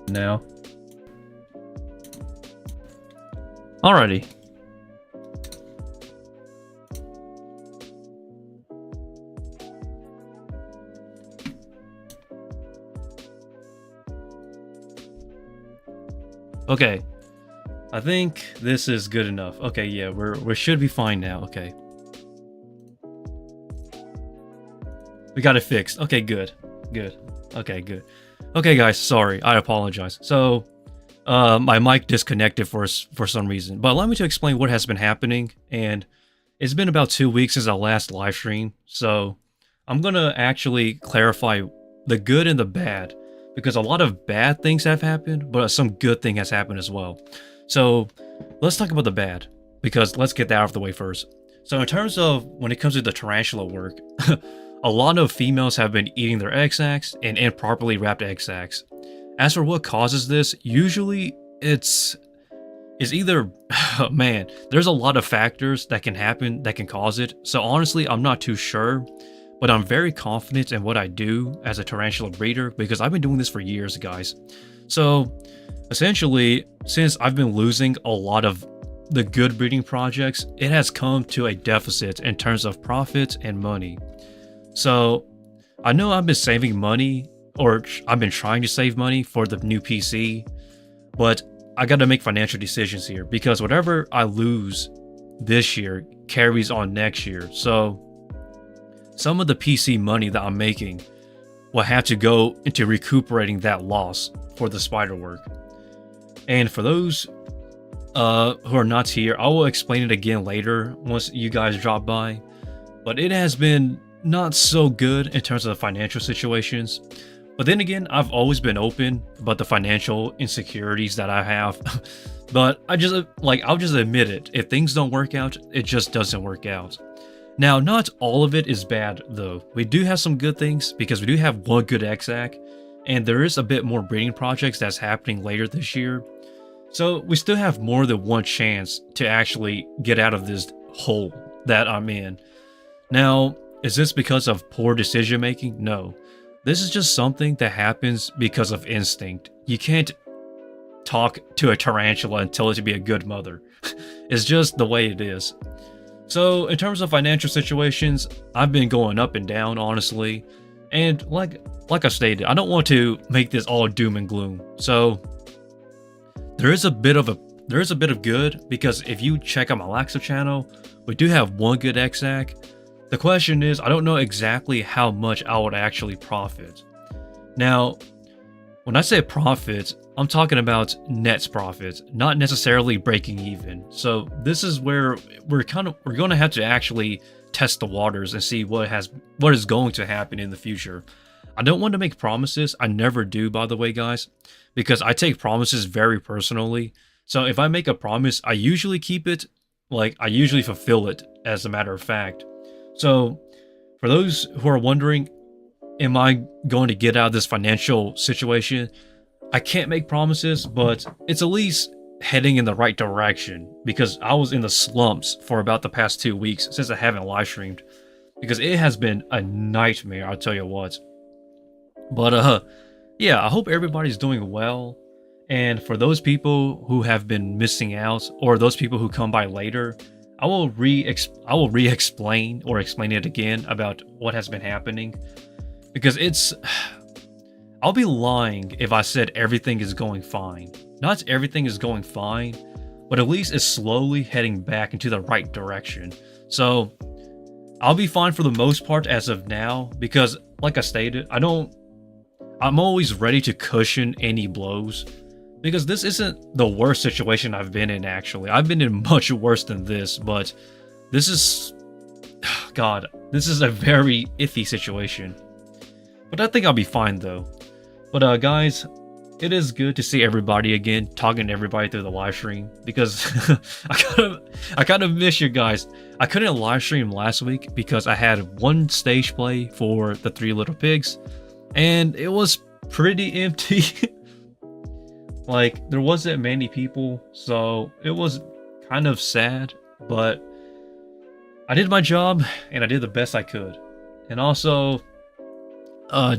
now. Alrighty. Okay. I think this is good enough. Okay, yeah, we should be fine now. Okay. We got it fixed. Okay, good. Good. Okay, good. Okay, guys, sorry. I apologize. So, my mic disconnected for some reason. But allow me to explain what has been happening. And it's been about 2 weeks since our last live stream. So, I'm gonna actually clarify the good and the bad. Because a lot of bad things have happened, but some good thing has happened as well. So, let's talk about the bad. Because let's get that out of the way first. So, in terms of when it comes to the tarantula work, a lot of females have been eating their egg sacs and improperly wrapped egg sacs. As for what causes this, usually it's either, man, there's a lot of factors that can happen that can cause it. So honestly, I'm not too sure, but I'm very confident in what I do as a tarantula breeder because I've been doing this for years, guys. So essentially, since I've been losing a lot of the good breeding projects, it has come to a deficit in terms of profits and money. So, I know I've been saving money, or I've been trying to save money for the new PC, but I gotta make financial decisions here, because whatever I lose this year carries on next year. So, some of the PC money that I'm making will have to go into recuperating that loss for the spider work. And for those who are not here, I will explain it again later once you guys drop by, but it has been not so good in terms of the financial situations. But then again, I've always been open about the financial insecurities that I have. But I'll just admit it. If things don't work out, it just doesn't work out. Now, not all of it is bad though. We do have some good things because we do have one good exac, and there is a bit more breeding projects that's happening later this year. So we still have more than one chance to actually get out of this hole that I'm in. Now, is this because of poor decision making? No. This is just something that happens because of instinct. You can't talk to a tarantula and tell it to be a good mother. It's just the way it is. So, in terms of financial situations, I've been going up and down, honestly. And like I stated, I don't want to make this all doom and gloom. So, there is a bit of good, because if you check out my Laxo channel, we do have one good exac. The question is, I don't know exactly how much I would actually profit. Now, when I say profit, I'm talking about net profit, not necessarily breaking even. So this is where we're going to have to actually test the waters and see what is going to happen in the future. I don't want to make promises. I never do, by the way, guys, because I take promises very personally. So if I make a promise, I usually keep it. I usually fulfill it, as a matter of fact. So, for those who are wondering, am I going to get out of this financial situation? I can't make promises, but it's at least heading in the right direction, because I was in the slumps for about the past 2 weeks since I haven't live streamed, because it has been a nightmare, I'll tell you what. But yeah, I hope everybody's doing well. And for those people who have been missing out, or those people who come by later, I will re-explain or explain it again about what has been happening, because I'll be lying if I said everything is going fine. Not everything is going fine, but at least it's slowly heading back into the right direction. So I'll be fine for the most part as of now, because like I stated, I'm always ready to cushion any blows. Because this isn't the worst situation I've been in, actually. I've been in much worse than this, but this is... God, this is a very iffy situation. But I think I'll be fine, though. But, guys, it is good to see everybody again, talking to everybody through the live stream, because I kind of miss you guys. I couldn't live stream last week because I had one stage play for the Three Little Pigs, and it was pretty empty. There wasn't many people, so it was kind of sad, but I did my job, and I did the best I could. And also,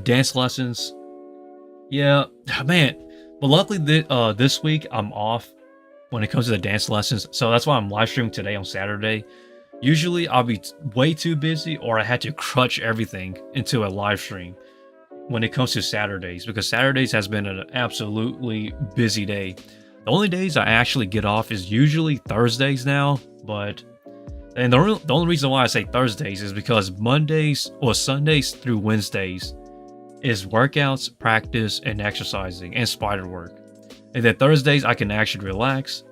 dance lessons. Yeah, man, But luckily, this week I'm off when it comes to the dance lessons, so that's why I'm live streaming today on Saturday. Usually I'll be way too busy, or I had to crunch everything into a live stream when it comes to Saturdays, because Saturdays has been an absolutely busy day. The only days I actually get off is usually Thursdays now, and the only reason why I say Thursdays is because Mondays or Sundays through Wednesdays is workouts, practice, and exercising, and spider work. And then Thursdays I can actually relax.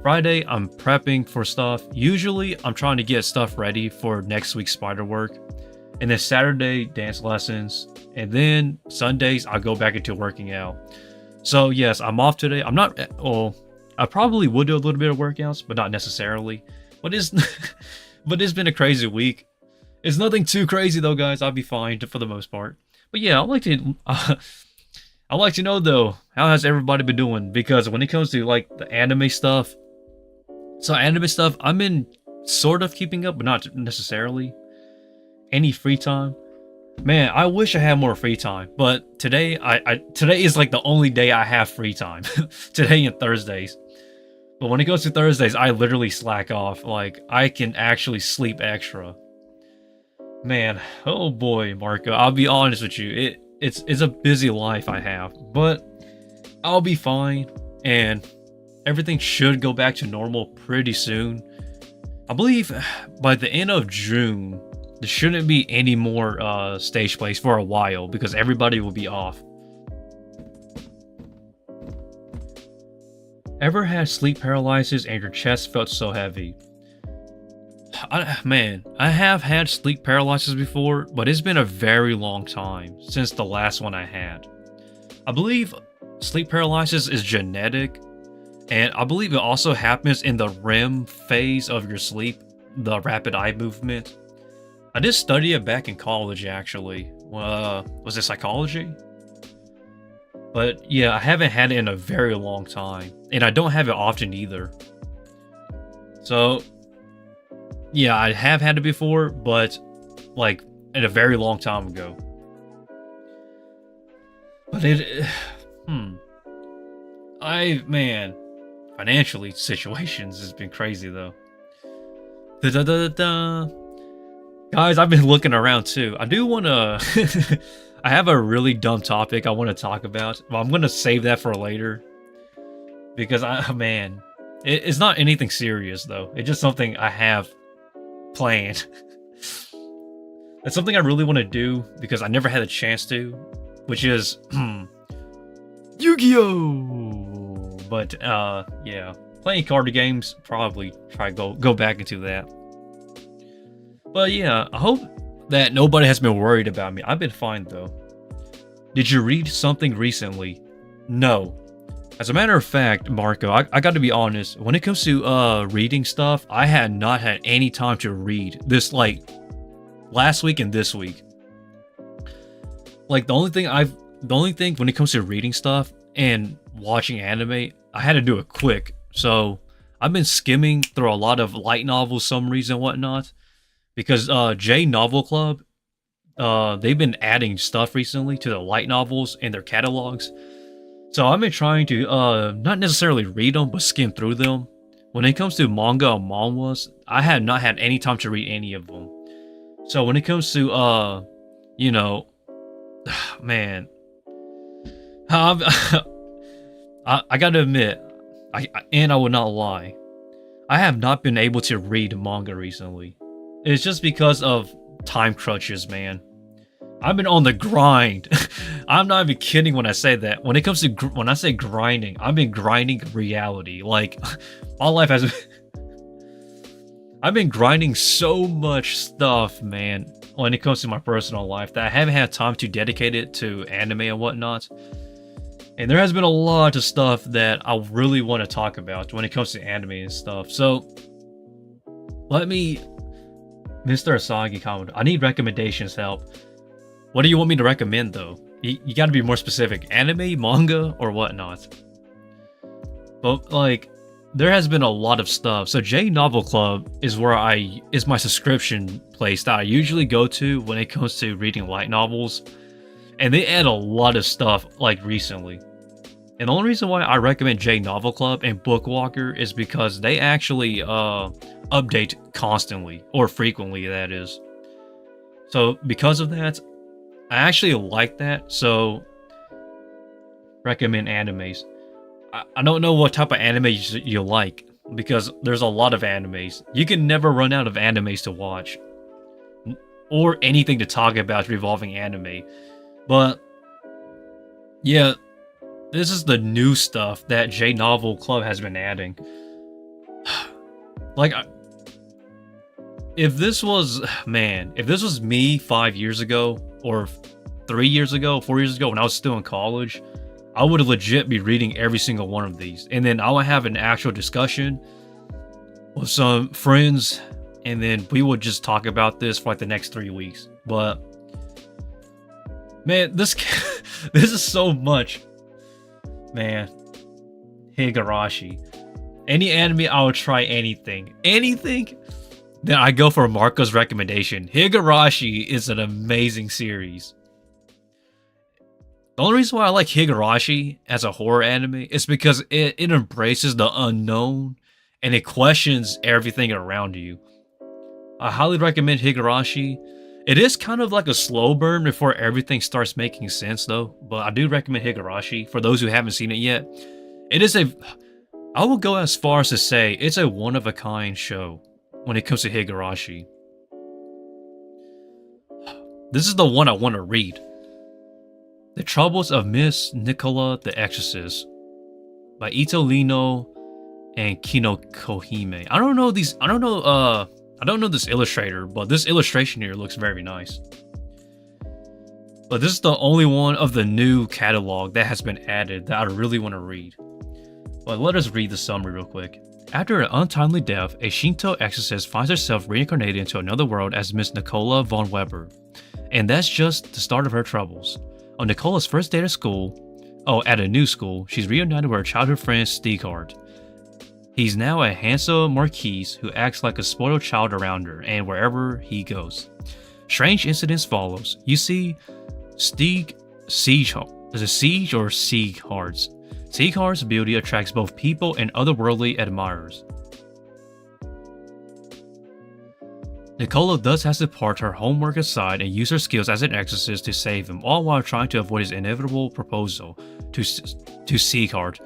Friday I'm prepping for stuff. Usually I'm trying to get stuff ready for next week's spider work. And then Saturday, dance lessons. And then Sundays I go back into working out. So yes, I'm off today. I'm not, well, I probably would do a little bit of workouts, but not necessarily. But it's been a crazy week. It's nothing too crazy though, guys. I'll be fine for the most part. But yeah, I'd like to know though, how has everybody been doing? Because when it comes to like the anime stuff, I've been sort of keeping up, but not necessarily. Any free time, man, I wish I had more free time. But today, today is like the only day I have free time. Today and Thursdays. But when it goes to Thursdays, I literally slack off. Like I can actually sleep extra. Man, oh boy, Marco. I'll be honest with you. It's a busy life I have, but I'll be fine, and everything should go back to normal pretty soon. I believe by the end of June, there shouldn't be any more stage plays for a while because everybody will be off. Ever had sleep paralysis and your chest felt so heavy? Man, I have had sleep paralysis before, but it's been a very long time since the last one I had. I believe sleep paralysis is genetic, and I believe it also happens in the REM phase of your sleep, the rapid eye movement. I did study it back in college, actually. Was it psychology? But yeah, I haven't had it in a very long time, and I don't have it often either. So yeah, I have had it before, but like in a very long time ago. But man, financially situations has been crazy though. Guys, I've been looking around too. I do want to. I have a really dumb topic I want to talk about, but I'm gonna save that for later because man, it's not anything serious though. It's just something I have planned. It's something I really want to do because I never had a chance to, which is Yu-Gi-Oh! But yeah, playing card games, probably try go back into that. But yeah, I hope that nobody has been worried about me. I've been fine though. Did you read something recently? No. As a matter of fact, Marco, I got to be honest. When it comes to reading stuff, I had not had any time to read this like last week and this week. Like the only thing when it comes to reading stuff and watching anime, I had to do it quick. So I've been skimming through a lot of light novels, some reason, whatnot, because J Novel Club, they've been adding stuff recently to the light novels and their catalogs. So I've been trying to not necessarily read them, but skim through them. When it comes to manga and manhwas, I had not had any time to read any of them. So when it comes to you know, man, I gotta admit, I will not lie, I have not been able to read manga recently. It's just because of time crunches, man. I've been on the grind. I'm not even kidding when I say that. When it comes to when I say grinding, I've been grinding reality. Like my life has. I've been grinding so much stuff, man. When it comes to my personal life, that I haven't had time to dedicate it to anime and whatnot. And there has been a lot of stuff that I really want to talk about when it comes to anime and stuff. So let me, Mr. Asagi, comment. I need recommendations, help. What do you want me to recommend, though? You gotta be more specific. Anime, manga, or whatnot. But, like, there has been a lot of stuff. So, J Novel Club is where is my subscription place that I usually go to when it comes to reading light novels. And they add a lot of stuff, like, recently. And the only reason why I recommend J Novel Club and Bookwalker is because they actually update constantly, or frequently, that is. So because of that, I actually like that. So recommend animes. I don't know what type of anime you like, because there's a lot of animes. You can never run out of animes to watch, or anything to talk about revolving anime. But yeah, this is the new stuff that J Novel Club has been adding. Like, if this was me 5 years ago, or 3 years ago, 4 years ago, when I was still in college, I would legit be reading every single one of these, and then I would have an actual discussion with some friends, and then we would just talk about this for like the next 3 weeks. But man, this this is so much, man. Higurashi. Any anime, I would try anything. Then I go for Marco's recommendation. Higurashi is an amazing series. The only reason why I like Higurashi as a horror anime is because it embraces the unknown, and it questions everything around you. I highly recommend Higurashi. It is kind of like a slow burn before everything starts making sense, though. But I do recommend Higurashi for those who haven't seen it yet. It is I will go as far as to say it's a one-of-a-kind show when it comes to Higurashi. This is the one I want to read. The Troubles of Miss Nicola the Exorcist by Ito Lino and Kino Kohime. I don't know this illustrator, but this illustration here looks very nice. But this is the only one of the new catalog that has been added that I really want to read. But let us read the summary real quick. After an untimely death, a Shinto exorcist finds herself reincarnated into another world as Miss Nicola von Weber. And that's just the start of her troubles. On Nicola's first day at a new school, she's reunited with her childhood friend Stigard. He's now a handsome marquise who acts like a spoiled child around her and wherever he goes. Strange incidents follows. You see, Sieghart's beauty attracts both people and otherworldly admirers. Nicola thus has to part her homework aside and use her skills as an exorcist to save him, all while trying to avoid his inevitable proposal to Sieghart.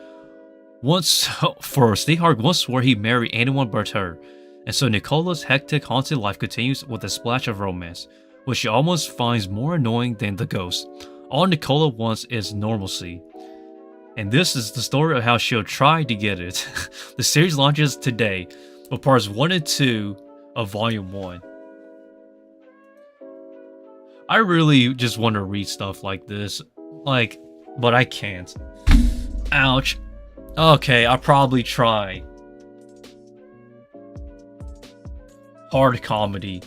Sieghart once swore he'd marry anyone but her, and so Nicola's hectic, haunted life continues with a splash of romance, which she almost finds more annoying than the ghost. All Nicola wants is normalcy. And this is the story of how she'll try to get it. The series launches today with parts 1 and 2 of Volume 1. I really just want to read stuff like this. But I can't. Ouch. Okay, I'll probably try. Hard comedy.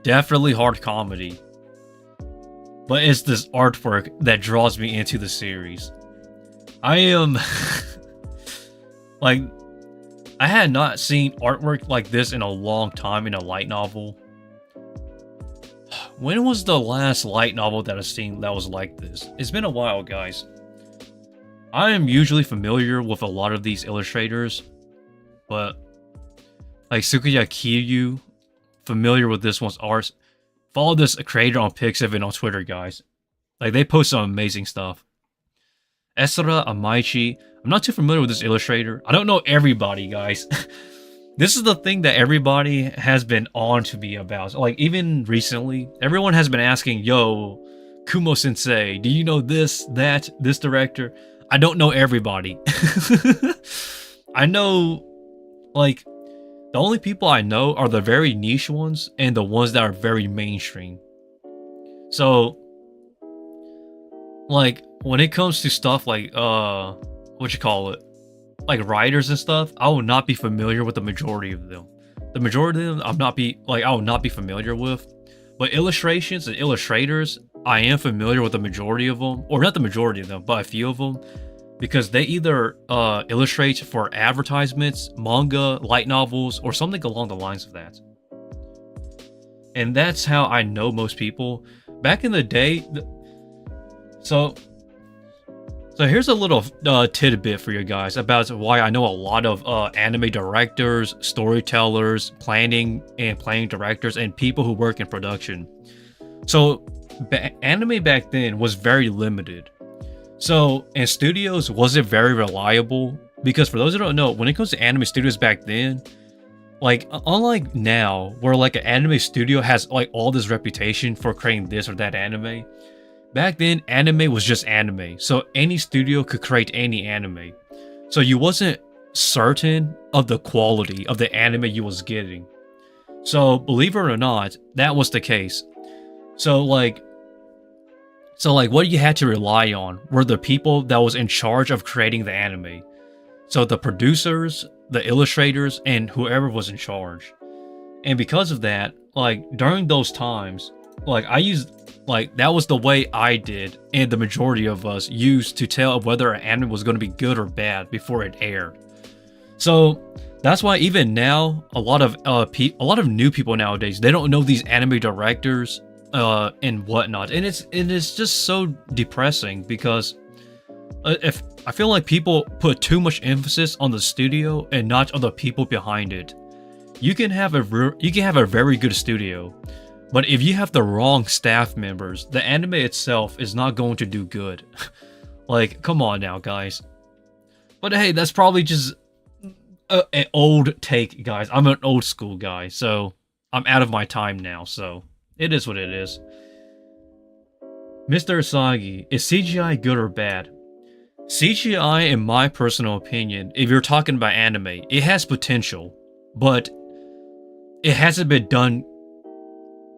Definitely hard comedy. But it's this artwork that draws me into the series. I am... I had not seen artwork like this in a long time in a light novel. When was the last light novel that I've seen that was like this? It's been a while, guys. I am usually familiar with a lot of these illustrators, but like Tsukuya Kiryu, familiar with this one's art. Follow this creator on Pixivin on Twitter, guys. Like, they post some amazing stuff. Esra Amaichi. I'm not too familiar with this illustrator. I don't know everybody, guys. This is the thing that everybody has been on to me about. Like, even recently, everyone has been asking, yo, Kumo Sensei, do you know this, that, this director? I don't know everybody. I know, like, the only people I know are the very niche ones and the ones that are very mainstream. So, like, when it comes to stuff like, like writers and stuff, I will not be familiar with the majority of them. The majority of them, I will not be familiar with. But illustrations and illustrators, I am familiar with the majority of them. Or not the majority of them, but a few of them. Because they either illustrate for advertisements, manga, light novels, or something along the lines of that. And that's how I know most people. Back in the day, so So here's a little tidbit for you guys about why I know a lot of anime directors, storytellers, planning directors, and people who work in production. So anime back then was very limited. So, and studios wasn't very reliable, because for those who don't know, when it comes to anime studios back then, like unlike now, where like an anime studio has like all this reputation for creating this or that anime, back then anime was just anime. So any studio could create any anime. So you wasn't certain of the quality of the anime you was getting. So believe it or not, that was the case. So like what you had to rely on were the people that was in charge of creating the anime. So the producers, the illustrators, and whoever was in charge. And because of that, like during those times, like I used, like that was the way I did, and the majority of us used to tell whether an anime was going to be good or bad before it aired. So that's why even now, a lot of new people nowadays, they don't know these anime directors and whatnot, and it's just so depressing, because if I feel like people put too much emphasis on the studio and not on the people behind it. You can have a very good studio, but if you have the wrong staff members, the anime itself is not going to do good. Like, come on now, guys. But hey, that's probably just an old take, guys. I'm an old school guy, so I'm out of my time now, so it is what it is. Mr. Asagi, is CGI good or bad? CGI, in my personal opinion, if you're talking about anime, it has potential, but it hasn't been done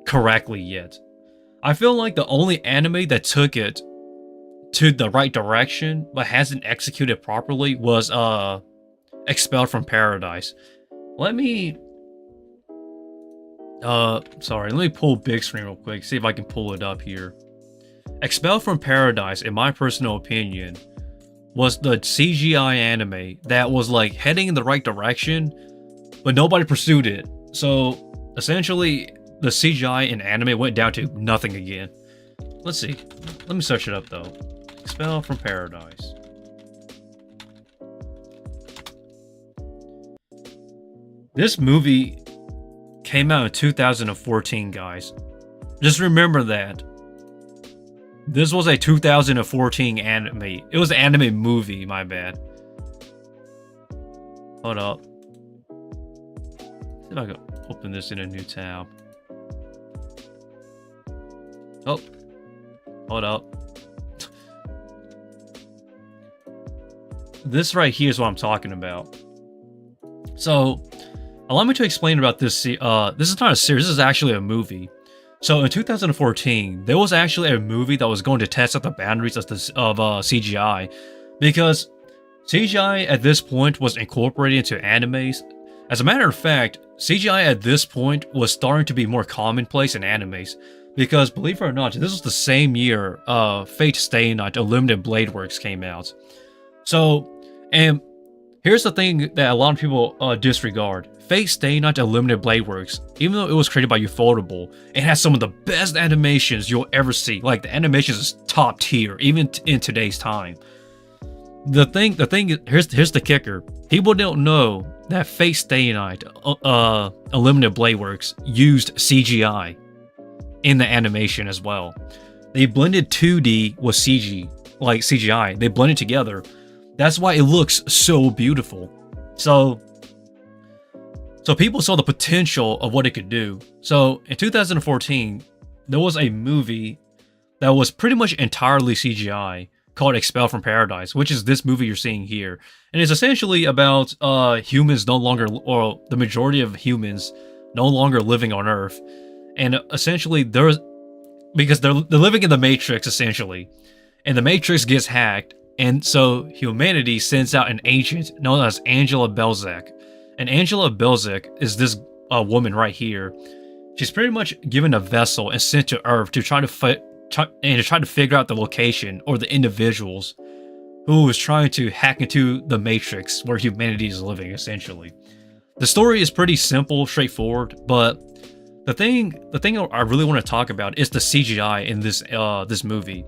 correctly yet. I feel like the only anime that took it to the right direction but hasn't executed properly was Expelled from Paradise. Let me pull big screen real quick, see if I can pull it up here. Expelled from Paradise, in my personal opinion, was the CGI anime that was like heading in the right direction, but nobody pursued it. So essentially, the CGI in anime went down to nothing again. Let's see. Let me search it up though. Expelled from Paradise. This movie came out in 2014, guys. Just remember that. This was a 2014 anime. It was an anime movie, my bad. Hold up. See if I can open this in a new tab. Oh. Hold up. This right here is what I'm talking about. So, allow me to explain about this. This is not a series, this is actually a movie. So in 2014, there was actually a movie that was going to test out the boundaries of CGI, because CGI at this point was incorporated into animes. As a matter of fact, CGI at this point was starting to be more commonplace in animes, because believe it or not, this was the same year Fate Stay Night Unlimited Blade Works came out. So, and here's the thing that a lot of people disregard. Fate Stay Night Unlimited Blade Works, even though it was created by Ufotable, it has some of the best animations you'll ever see. Like, the animations is top tier, even in today's time. The thing, here's the kicker. People don't know that Fate Stay Night Unlimited Blade Works used CGI in the animation as well. They blended 2D with CGI. They blended together. That's why it looks so beautiful. So people saw the potential of what it could do. So in 2014, there was a movie that was pretty much entirely CGI called Expelled from Paradise, which is this movie you're seeing here. And it's essentially about humans no longer, or the majority of humans no longer living on Earth. And essentially because they're living in the Matrix, essentially. And the Matrix gets hacked, and so humanity sends out an agent known as Angela Belzec. And Angela Belzec is this woman right here. She's pretty much given a vessel and sent to Earth to try to figure out the location or the individuals who is trying to hack into the Matrix where humanity is living, essentially. The story is pretty simple, straightforward, but the thing I really want to talk about is the CGI in this movie.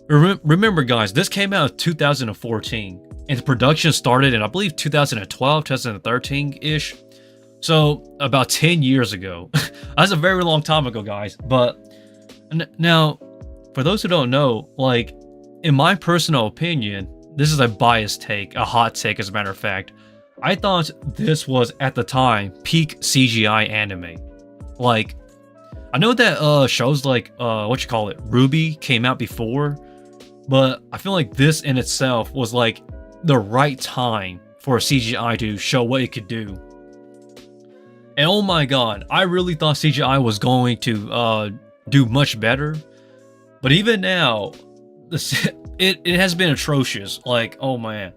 Remember, guys, this came out in 2014, and the production started in, I believe, 2012, 2013-ish. So, about 10 years ago. That's a very long time ago, guys. But, now, for those who don't know, like, in my personal opinion, this is a biased take, a hot take, as a matter of fact. I thought this was, at the time, peak CGI anime. Like, I know that shows like, Ruby came out before, but I feel like this in itself was like the right time for CGI to show what it could do. And oh my god, I really thought CGI was going to do much better. But even now, it has been atrocious. Like, oh man.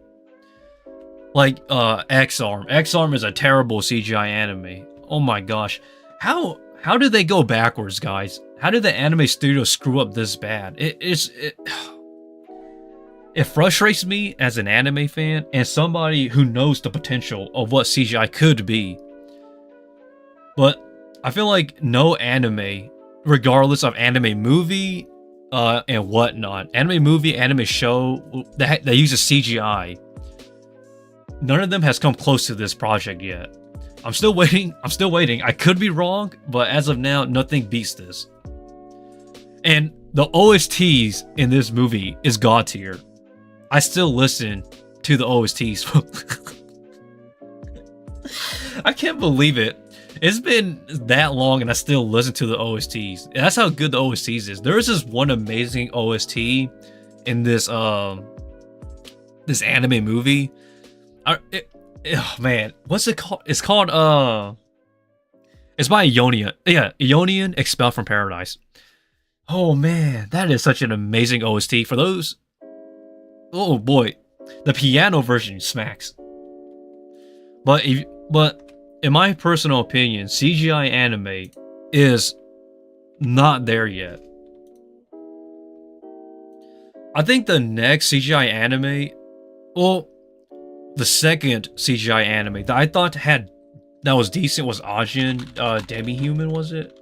Like, X-Arm. X-Arm is a terrible CGI anime. Oh my gosh. How did they go backwards, guys? How did the anime studio screw up this bad? It frustrates me as an anime fan and somebody who knows the potential of what CGI could be. But I feel like no anime, regardless of anime movie and whatnot, anime movie, anime show that uses CGI, none of them has come close to this project yet. I'm still waiting. I could be wrong, but as of now, nothing beats this. And the OSTs in this movie is god tier. I still listen to the OSTs. I can't believe it. It's been that long and I still listen to the OSTs. And that's how good the OSTs is. There is this one amazing OST in this this anime movie. Oh man, what's it called? It's called it's by Ionian. Yeah, Ionian Expelled from Paradise. Oh man, that is such an amazing OST. For those, oh boy, the piano version smacks. But in my personal opinion, CGI anime is not there yet. I think the next CGI anime, well, the second CGI anime that I thought that was decent was Ajin Demi-Human, was it?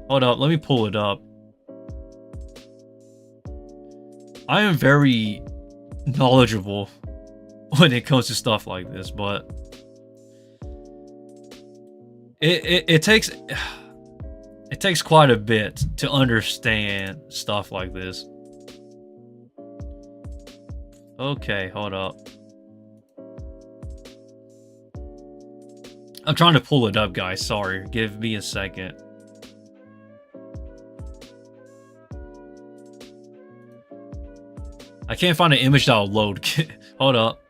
Hold up, let me pull it up. I am very knowledgeable when it comes to stuff like this, but it takes quite a bit to understand stuff like this. Okay, hold up. I'm trying to pull it up, guys. Sorry, give me a second. I can't find an image that'll load. Hold up.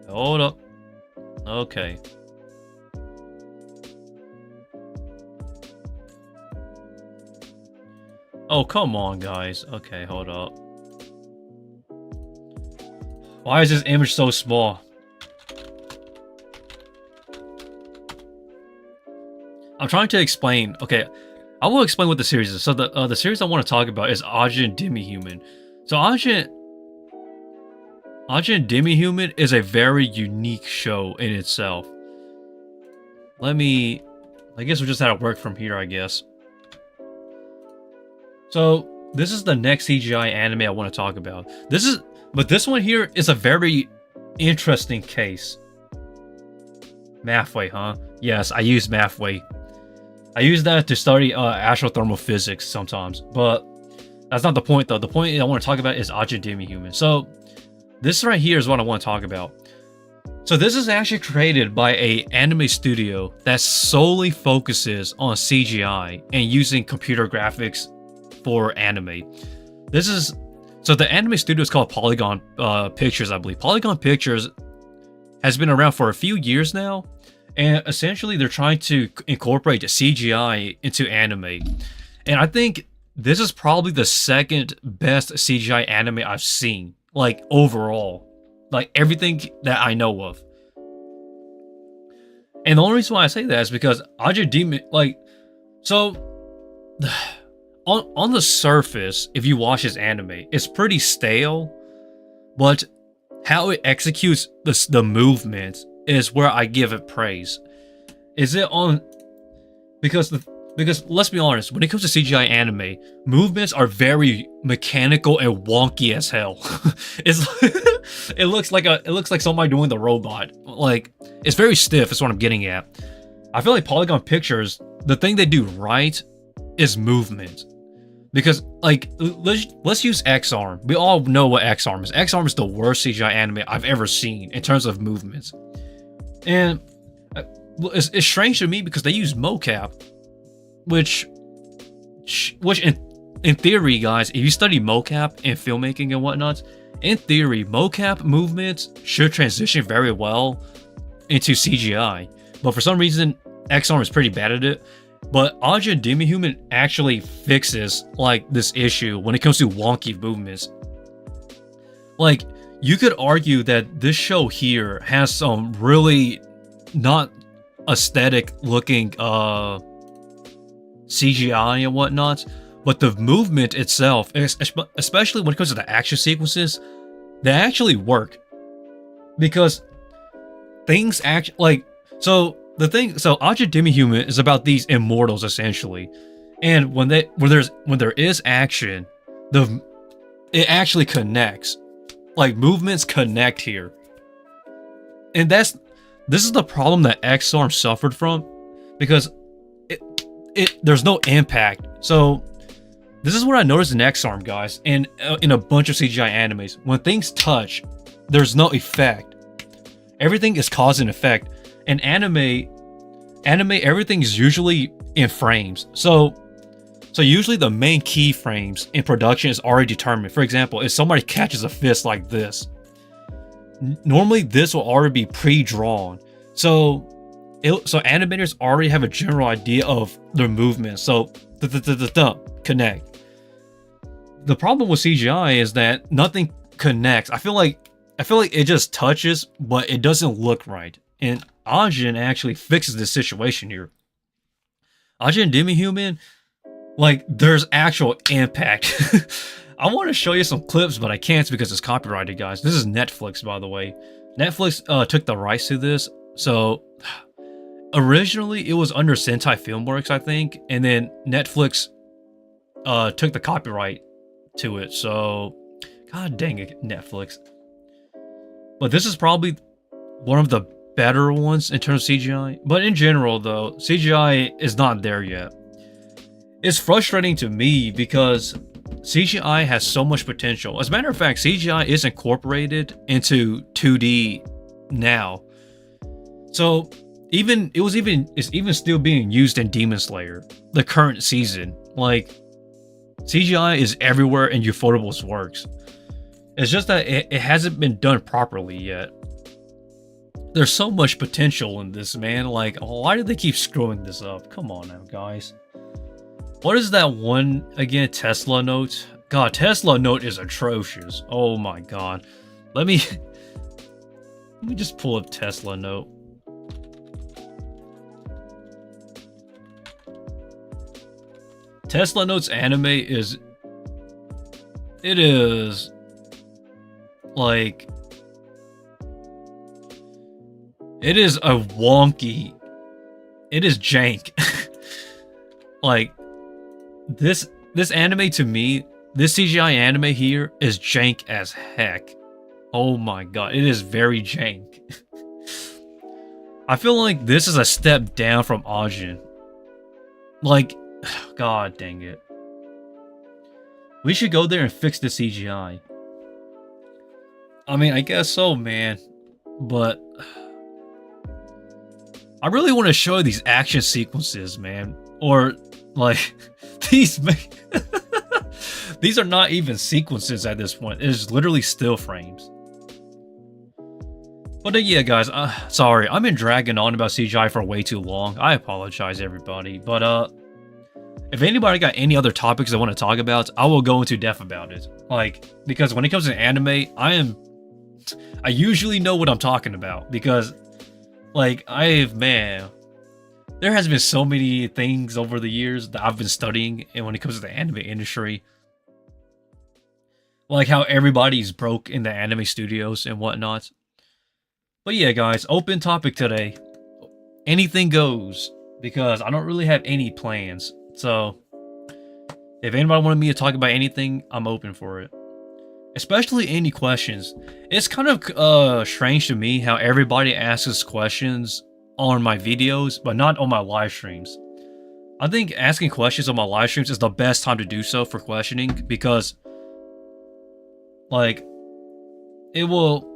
Hold up. Okay. Oh, come on, guys. Okay, hold up. Why is this image so small? I'm trying to explain. Okay, I will explain what the series is. So the series I want to talk about is Ajin Demi-Human. So Ajin Demi-Human is a very unique show in itself. I guess we'll just have to work from here, I guess. So this is the next CGI anime I want to talk about. But this one here is a very interesting case. Mathway, huh? Yes, I use Mathway. I use that to study astrothermal physics sometimes, but that's not the point though. The point I want to talk about is Ajin Demi-Human. So this right here is what I want to talk about. So this is actually created by an anime studio that solely focuses on CGI and using computer graphics for anime. So the anime studio is called Polygon Pictures, I believe. Polygon Pictures has been around for a few years now. And essentially, they're trying to incorporate CGI into anime. And I think this is probably the second best CGI anime I've seen. Like, overall. Like, everything that I know of. And the only reason why I say that is because Ajin Demon, like... So, on the surface, if you watch this anime, it's pretty stale. But how it executes the movement is where I give it praise. Is it on because let's be honest, when it comes to CGI anime, movements are very mechanical and wonky as hell. It's it looks like somebody doing the robot. Like it's very stiff. Is what I'm getting at. I feel like Polygon Pictures, the thing they do right is movement. Because like let's use X-Arm. We all know what X-Arm is. X-Arm is the worst CGI anime I've ever seen in terms of movements. And it's strange to me because they use mocap, which in theory, guys, if you study mocap and filmmaking and whatnot, in theory, mocap movements should transition very well into CGI. But for some reason, X-Arm is pretty bad at it. But Aja Demihuman actually fixes like this issue when it comes to wonky movements. Like, you could argue that this show here has some really not aesthetic looking CGI and whatnot, but the movement itself, especially when it comes to the action sequences, they actually work. Because things act like so Aja Demihuman is about these immortals essentially, and when there is action, it actually connects. Like movements connect here, and this is the problem that X-Arm suffered from, because there's no impact. So this is what I noticed in X-Arm, guys, and in a bunch of CGI animes. When things touch, there's no effect. Everything is cause and effect. In anime, everything is usually in frames. So usually the main keyframes in production is already determined. For example, if somebody catches a fist like this, normally this will already be pre-drawn. So animators already have a general idea of their movement. So connect. The problem with CGI is that nothing connects. I feel like it just touches, but it doesn't look right. And Ajin actually fixes this situation here. Ajin Demihuman, like, there's actual impact. I want to show you some clips, but I can't because it's copyrighted, guys. This is Netflix, by the way. Netflix took the rights to this. So originally it was under Sentai Filmworks, I think, and then Netflix took the copyright to it. So god dang it, Netflix. But this is probably one of the better ones in terms of CGI. But in general, though, CGI is not there yet. It's frustrating to me because CGI has so much potential. As a matter of fact, CGI is incorporated into 2D now. So it's even still being used in Demon Slayer, the current season. Like, CGI is everywhere in Ufotable's works. It's just that it hasn't been done properly yet. There's so much potential in this, man. Like, why do they keep screwing this up? Come on now, guys. What is that one again? Tesla Note? God, Tesla Note is atrocious. Oh my god. Let me just pull up Tesla Note. Tesla Note's anime is like, it is a wonky, it is jank. Like, this anime, to me, this CGI anime here is jank as heck. Oh my god, it is very jank. I feel like this is a step down from Ajin. Like, god dang it. We should go there and fix the CGI. I mean, I guess so, man. But I really want to show these action sequences, man. Or, like, these are not even sequences at this point. It's literally still frames. But yeah, guys, sorry, I've been dragging on about CGI for way too long. I apologize, everybody. But if anybody got any other topics they want to talk about, I will go into depth about it. Like, because when it comes to anime, I usually know what I'm talking about, because, like, man, there has been so many things over the years that I've been studying, and when it comes to the anime industry, like how everybody's broke in the anime studios and whatnot. But yeah, guys, open topic today. Anything goes, because I don't really have any plans. So if anybody wanted me to talk about anything, I'm open for it. Especially any questions. It's kind of strange to me how everybody asks questions on my videos, but not on my live streams. I think asking questions on my live streams is the best time to do so for questioning, because like it will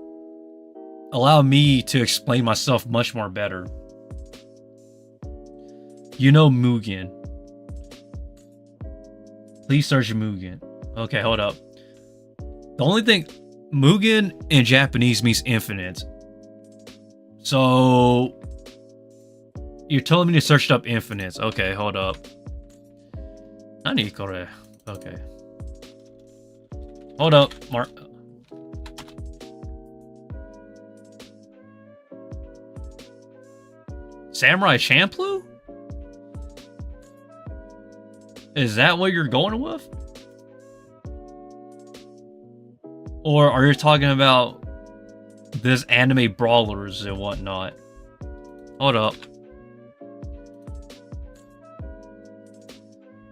allow me to explain myself much more better. You know Mugen. Please search Mugen. Okay, hold up. The only thing, Mugen in Japanese means infinite. So you're telling me to search up infinites. Okay, hold up. Nani kore? Okay. Hold up, Mark. Samurai Champloo? Is that what you're going with? Or are you talking about this anime brawlers and whatnot? Hold up.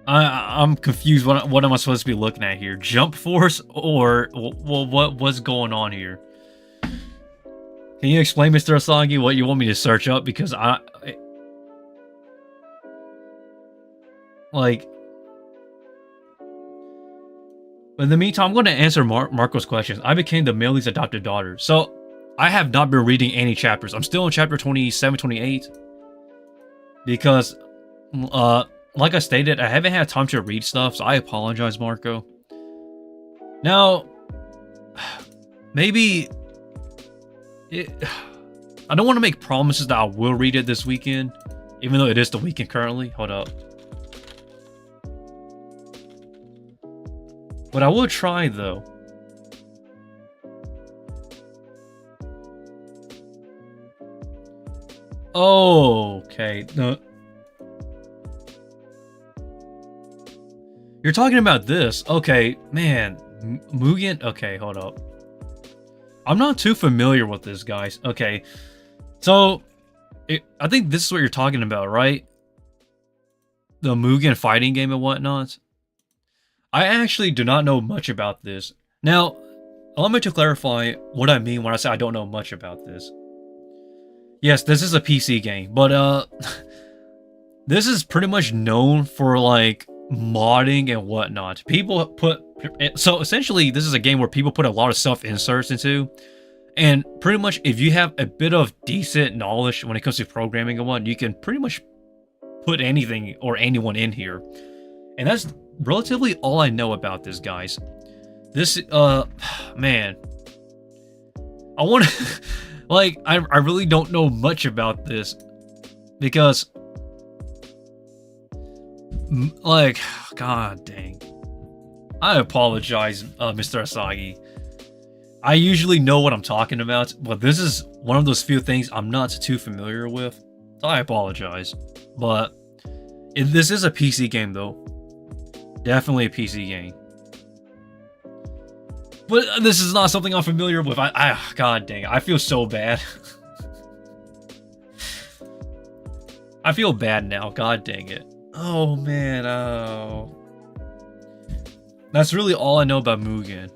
I'm confused. What am I supposed to be looking at here? Jump Force or what's going on here? Can you explain, Mr. Asagi, what you want me to search up? Because like, in the meantime, I'm going to answer Marco's questions. I became the Millie's adopted daughter. So, I have not been reading any chapters. I'm still in chapter 27, 28. Because, like I stated, I haven't had time to read stuff. So, I apologize, Marco. Now, maybe I don't want to make promises that I will read it this weekend. Even though it is the weekend currently. Hold up. But I will try, though. Oh, okay. No. You're talking about this. Okay, man. Mugen? Okay, hold up. I'm not too familiar with this, guys. Okay. So, I think this is what you're talking about, right? The Mugen fighting game and whatnot. I actually do not know much about this. Now, allow me to clarify what I mean when I say I don't know much about this. Yes, this is a PC game, but this is pretty much known for like modding and whatnot. So essentially this is a game where people put a lot of self-inserts into, and pretty much if you have a bit of decent knowledge when it comes to programming and whatnot, you can pretty much put anything or anyone in here. And that's relatively all I know about this, guys. This, man. I want to, like, I really don't know much about this. Because, like, god dang. I apologize, Mr. Asagi. I usually know what I'm talking about, but this is one of those few things I'm not too familiar with. So I apologize. But, this is a PC game, though. Definitely a PC game. But this is not something I'm familiar with. God dang it. I feel so bad. I feel bad now. God dang it. Oh, man. Oh. That's really all I know about Mugen.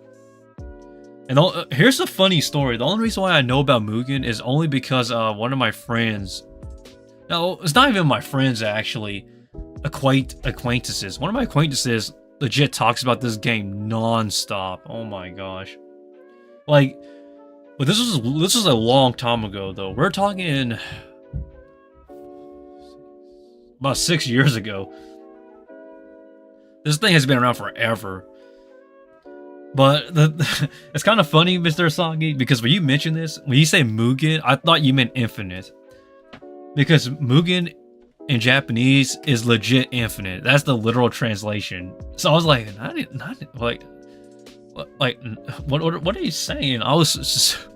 And here's a funny story. The only reason why I know about Mugen is only because one of my friends... No, it's not even my friends, actually. Acquaintances. One of my acquaintances legit talks about this game non-stop. Oh my gosh. Like, but this was a long time ago, though. We're talking about 6 years ago. This thing has been around forever. But it's kind of funny, Mr. Asagi, because when you mention this, when you say Mugen, I thought you meant infinite. Because Mugen in Japanese is legit infinite. That's the literal translation. So I was like, what are you saying? I was just...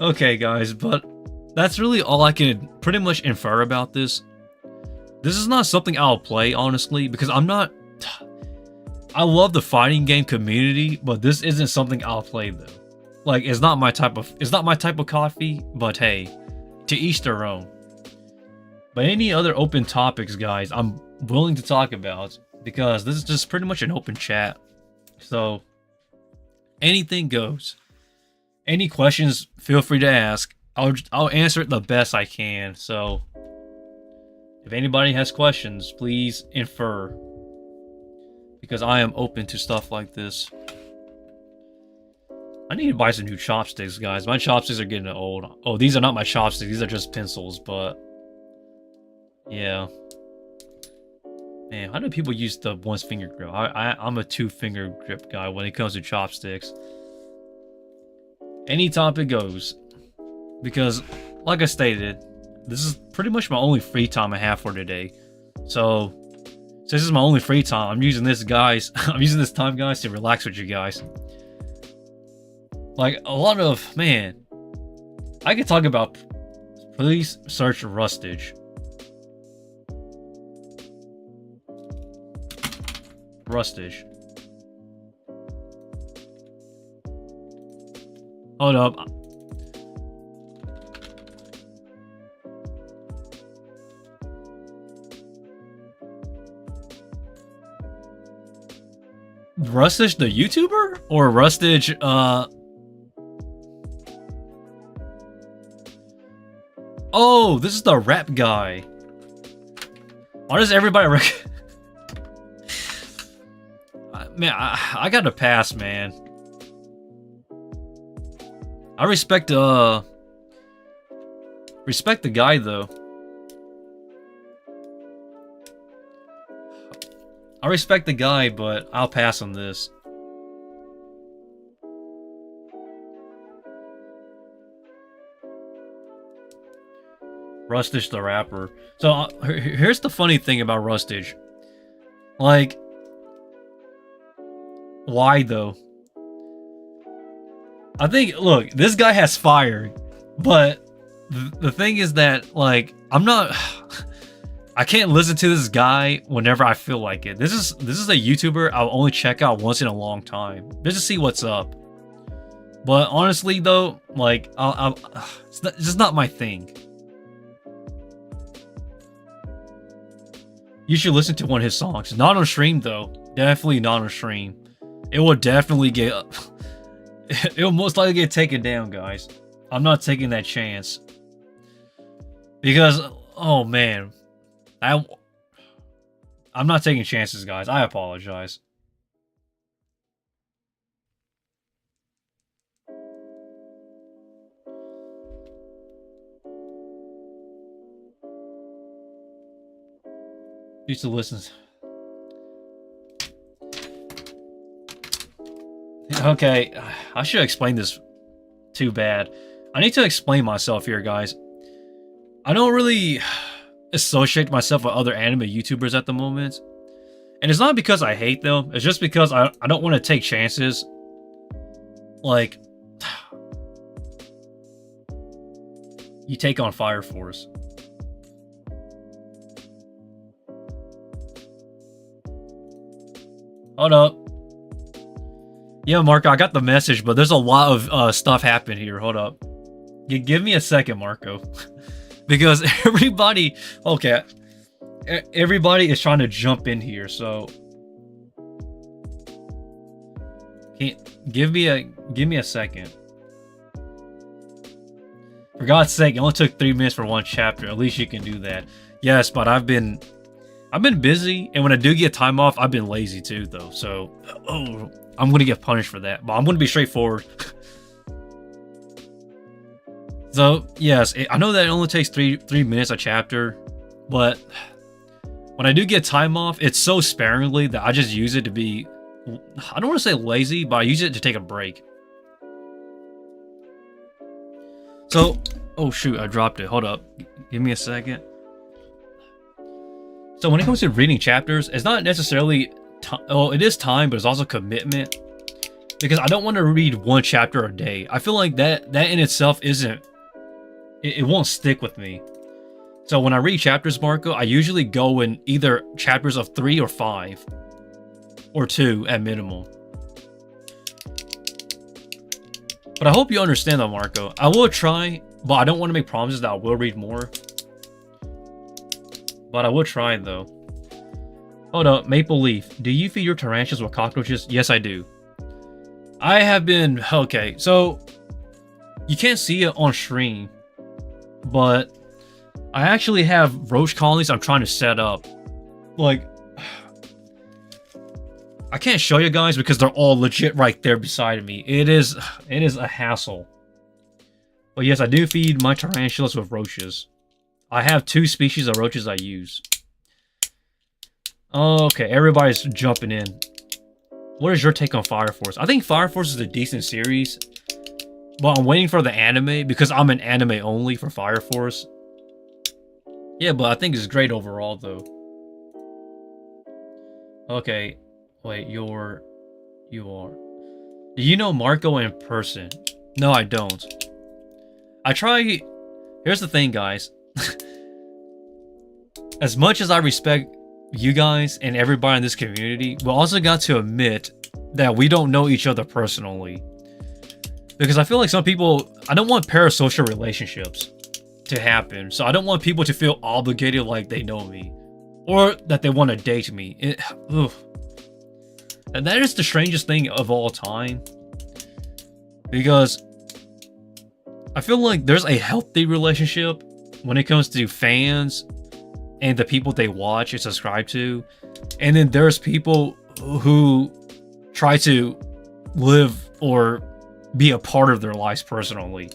Okay, guys, but that's really all I can pretty much infer about this. This is not something I'll play, honestly, because I'm not... I love the fighting game community, but this isn't something I'll play, though. Like, it's not my type of coffee, but hey, to each their own. But any other open topics, guys, I'm willing to talk about, because this is just pretty much an open chat. So anything goes. Any questions, feel free to ask. I'll answer it the best I can. So if anybody has questions, please infer, because I am open to stuff like this. I need to buy some new chopsticks, guys. My chopsticks are getting old. Oh, these are not my chopsticks. These are just pencils, but yeah. Man, how do people use the one finger grip? I'm a 2-finger grip guy when it comes to chopsticks. Any topic goes. Because, like I stated, this is pretty much my only free time I have for today. So, since this is my only free time, I'm using this, guys. I'm using this time, guys, to relax with you guys. Like, a lot of, man, I could talk about, please search rustage. Rustage. Hold up. Rustage the YouTuber? Or Rustage, Oh, this is the rap guy. Why does everybody Man, I gotta pass, man. I respect the guy, though. I respect the guy, but I'll pass on this. Rustage the rapper. So here's the funny thing about Rustage. Like, why though? I think, look, this guy has fire, but the thing is that, like, I'm not. I can't listen to this guy whenever I feel like it. This is a YouTuber I'll only check out once in a long time, just to see what's up. But honestly, though, like, it's just not my thing. You should listen to one of his songs. Not on stream, though. Definitely not on stream. It will definitely get. It will most likely get taken down, guys. I'm not taking that chance. Because, oh man, I'm not taking chances, guys. I apologize. Used to listen. Okay, I should explain this. Too bad. I need to explain myself here, guys. I don't really associate myself with other anime YouTubers at the moment. And it's not because I hate them. It's just because I don't want to take chances. Like, you take on Fire Force. Hold up. Yeah, Marco, I got the message, but there's a lot of stuff happening here. Hold up. Give me a second, Marco. Because everybody... Okay. Everybody is trying to jump in here, so... Give me a second. For God's sake, it only took 3 minutes for one chapter. At least you can do that. Yes, but I've been busy, and when I do get time off, I've been lazy too, though. So, I'm gonna get punished for that. But I'm gonna be straightforward. So, yes, I know that it only takes three minutes a chapter, but when I do get time off, it's so sparingly that I just use it to be, I don't want to say lazy, but I use it to take a break. So, oh shoot, I dropped it. Hold up. Give me a second. So when it comes to reading chapters, it's not necessarily, it is time, but it's also commitment. Because I don't want to read one chapter a day. I feel like that in itself isn't, it won't stick with me. So when I read chapters, Marco, I usually go in either chapters of 3 or 5. Or 2 at minimum. But I hope you understand that, Marco. I will try, but I don't want to make promises that I will read more. But I will try, though. Hold up, Maple Leaf. Do you feed your tarantulas with cockroaches? Yes, I do. I have been... Okay, so... You can't see it on stream, but I actually have roach colonies I'm trying to set up. Like... I can't show you guys because they're all legit right there beside me. It is a hassle. But yes, I do feed my tarantulas with roaches. I have 2 species of roaches I use. Okay, everybody's jumping in. What is your take on Fire Force? I think Fire Force is a decent series. But I'm waiting for the anime because I'm an anime only for Fire Force. Yeah, but I think it's great overall though. Okay. Wait, you are. Do you know Marco in person? No, I don't. I try... Here's the thing, guys. As much as I respect you guys and everybody in this community, we also got to admit that we don't know each other personally. Because I feel like some people... I don't want parasocial relationships to happen. So I don't want people to feel obligated like they know me. Or that they want to date me. Ugh. And that is the strangest thing of all time. Because I feel like there's a healthy relationship when it comes to fans and the people they watch and subscribe to. And then there's people who try to live or be a part of their lives personally.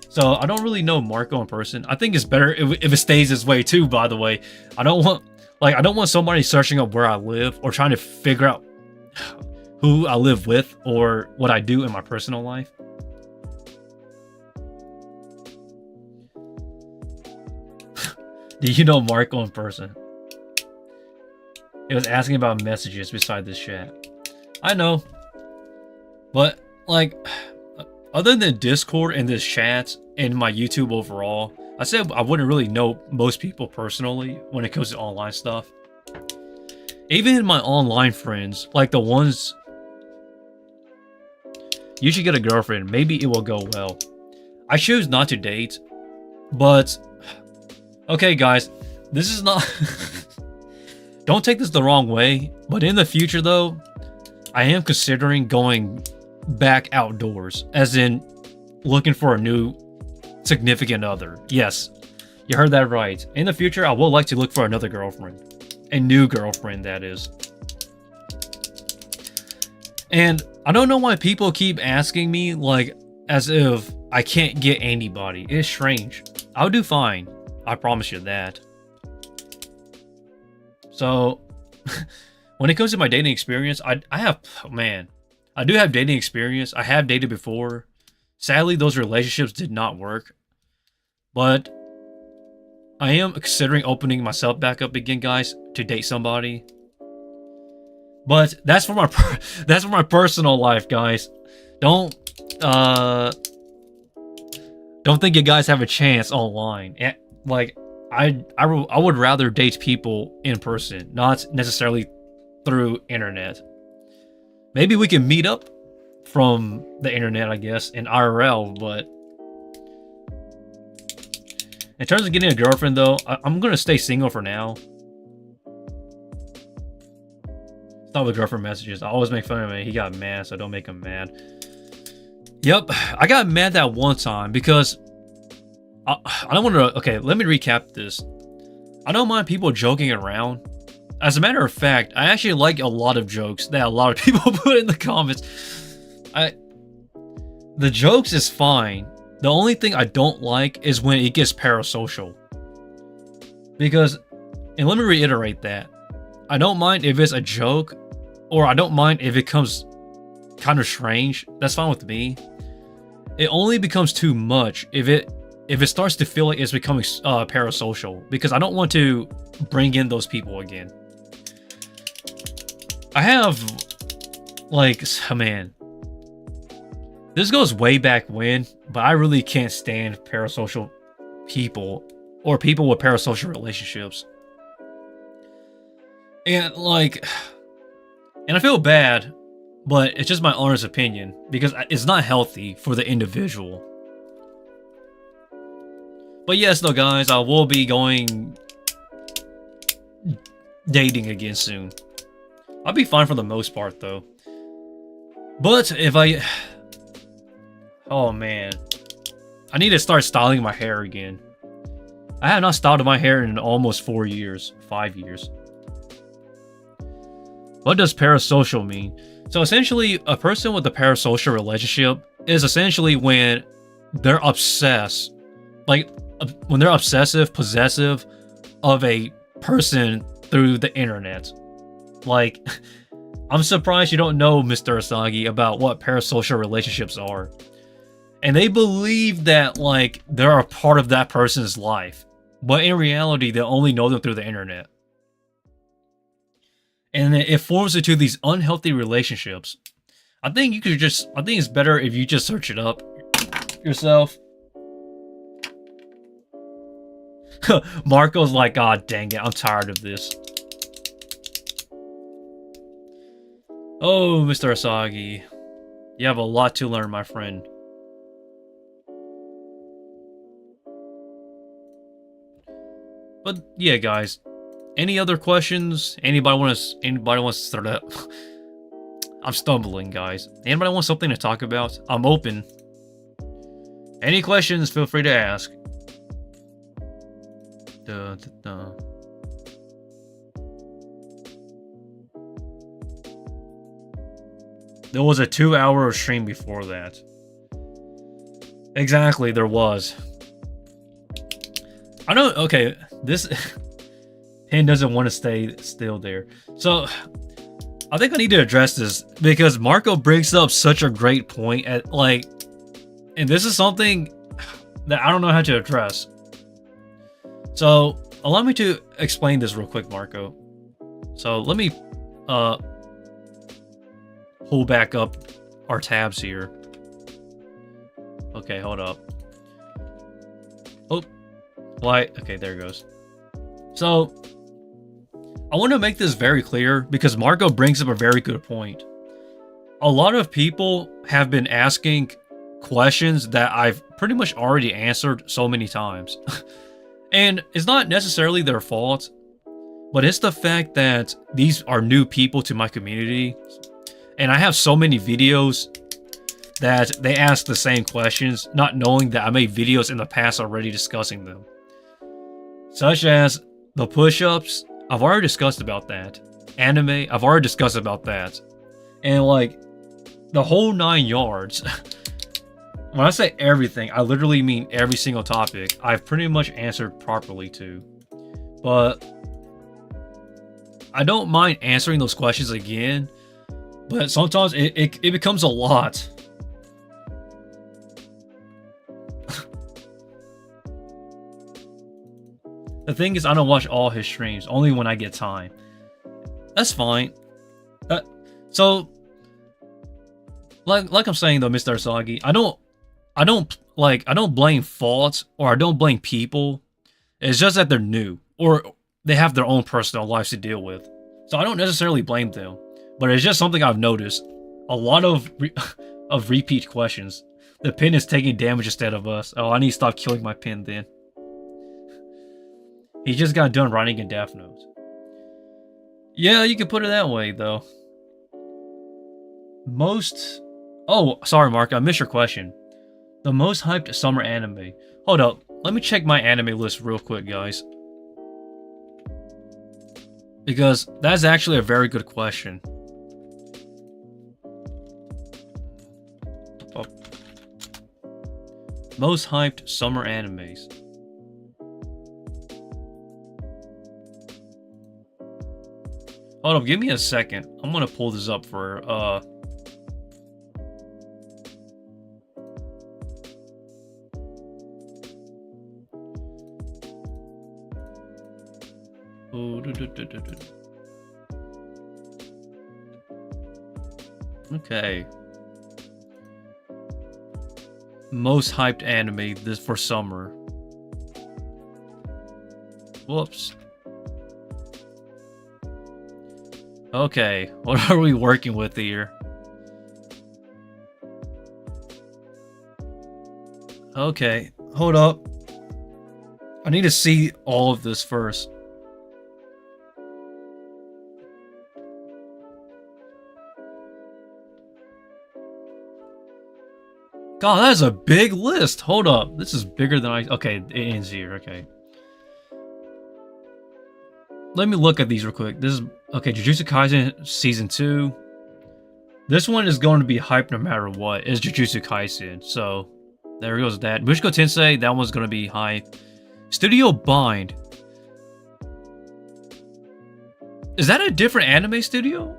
So I don't really know Marco in person. I think it's better if it stays this way too, by the way. I don't want somebody searching up where I live or trying to figure out who I live with or what I do in my personal life. Do you know Marco in person? It was asking about messages beside this chat. I know. But, like, other than Discord and this chat and my YouTube overall, I said I wouldn't really know most people personally when it comes to online stuff. Even in my online friends, like the ones... You should get a girlfriend. Maybe it will go well. I choose not to date, but... Okay, guys, this is not... Don't take this the wrong way, but in the future, though, I am considering going back outdoors, as in looking for a new significant other. Yes, you heard that right. In the future, I would like to look for another girlfriend. A new girlfriend, that is. And I don't know why people keep asking me, like, as if I can't get anybody. It's strange. I'll do fine. I promise you that. So, when it comes to my dating experience, I have... Oh, man. I do have dating experience. I have dated before. Sadly, those relationships did not work. But I am considering opening myself back up again, guys, to date somebody. But that's for my that's for my personal life, guys. Don't think you guys have a chance online. Like I would rather date people in person, not necessarily through internet. Maybe we can meet up from the internet, I guess, in IRL, but in terms of getting a girlfriend, though, I'm going to stay single for now. Stop with girlfriend messages. I always make fun of him. He got mad, so don't make him mad. Yep, I got mad that one time because I don't want to... Okay, let me recap this. I don't mind people joking around. As a matter of fact, I actually like a lot of jokes that a lot of people put in the comments. The jokes is fine. The only thing I don't like is when it gets parasocial. Because, and let me reiterate that, I don't mind if it's a joke, or I don't mind if it comes kind of strange. That's fine with me. It only becomes too much if it starts to feel like it's becoming parasocial, because I don't want to bring in those people again. I have, like, oh man, this goes way back when, but I really can't stand parasocial people or people with parasocial relationships. And like, and I feel bad, but it's just my honest opinion because it's not healthy for the individual. But yes, though, guys, I will be going dating again soon. I'll be fine for the most part, though. But if I... Oh, man. I need to start styling my hair again. I have not styled my hair in almost 4 years. 5 years. What does parasocial mean? So essentially, a person with a parasocial relationship is essentially when they're obsessed. Like, when they're obsessive, possessive of a person through the internet. Like, I'm surprised you don't know, Mr. Asagi, about what parasocial relationships are. And they believe that, like, they're a part of that person's life. But in reality, they only know them through the internet. And it forms into these unhealthy relationships. I think it's better if you just search it up yourself. Marco's like, God dang it, I'm tired of this. Oh, Mr. Asagi. You have a lot to learn, my friend. But yeah, guys. Any other questions? Anybody wants to start up? I'm stumbling, guys. Anybody want something to talk about? I'm open. Any questions, feel free to ask. There was a 2-hour stream before that. Exactly, there was. I don't... Okay, this... Pin doesn't want to stay still there. So, I think I need to address this because Marco brings up such a great point at, like... And this is something that I don't know how to address. So, allow me to explain this real quick, Marco. So, let me pull back up our tabs here. Okay, hold up. Oh, why? Okay, there it goes. So, I want to make this very clear because Marco brings up a very good point. A lot of people have been asking questions that I've pretty much already answered so many times. And it's not necessarily their fault, but it's the fact that these are new people to my community. And I have so many videos that they ask the same questions, not knowing that I made videos in the past already discussing them. Such as the push-ups, I've already discussed about that. Anime, I've already discussed about that. And like, the whole 9 yards. When I say everything, I literally mean every single topic. I've pretty much answered properly to. But I don't mind answering those questions again. But sometimes it becomes a lot. The thing is, I don't watch all his streams, only when I get time. That's fine. So, like I'm saying though, Mr. Asagi, I don't blame faults or I don't blame people. It's just that they're new or they have their own personal lives to deal with. So I don't necessarily blame them, but it's just something I've noticed. A lot of repeat questions. The pin is taking damage instead of us. Oh, I need to stop killing my pin then. He just got done writing in Death Note. Yeah, you can put it that way, though. Oh, sorry, Mark. I missed your question. The most hyped summer anime. Hold up. Let me check my anime list real quick, guys. Because that's actually a very good question. Oh. Most hyped summer animes. Hold up, give me a second. I'm gonna pull this up for Okay. Most hyped anime this for summer. Whoops. Okay, what are we working with here? Okay, hold up. I need to see all of this first. God, that is a big list. Hold up. This is bigger than I... Okay, it ends here. Okay. Let me look at these real quick. This is... Okay, Jujutsu Kaisen Season 2. This one is going to be hyped no matter what. It's Jujutsu Kaisen. So, there goes that. Mushoku Tensei, that one's going to be hype. Studio Bind. Is that a different anime studio?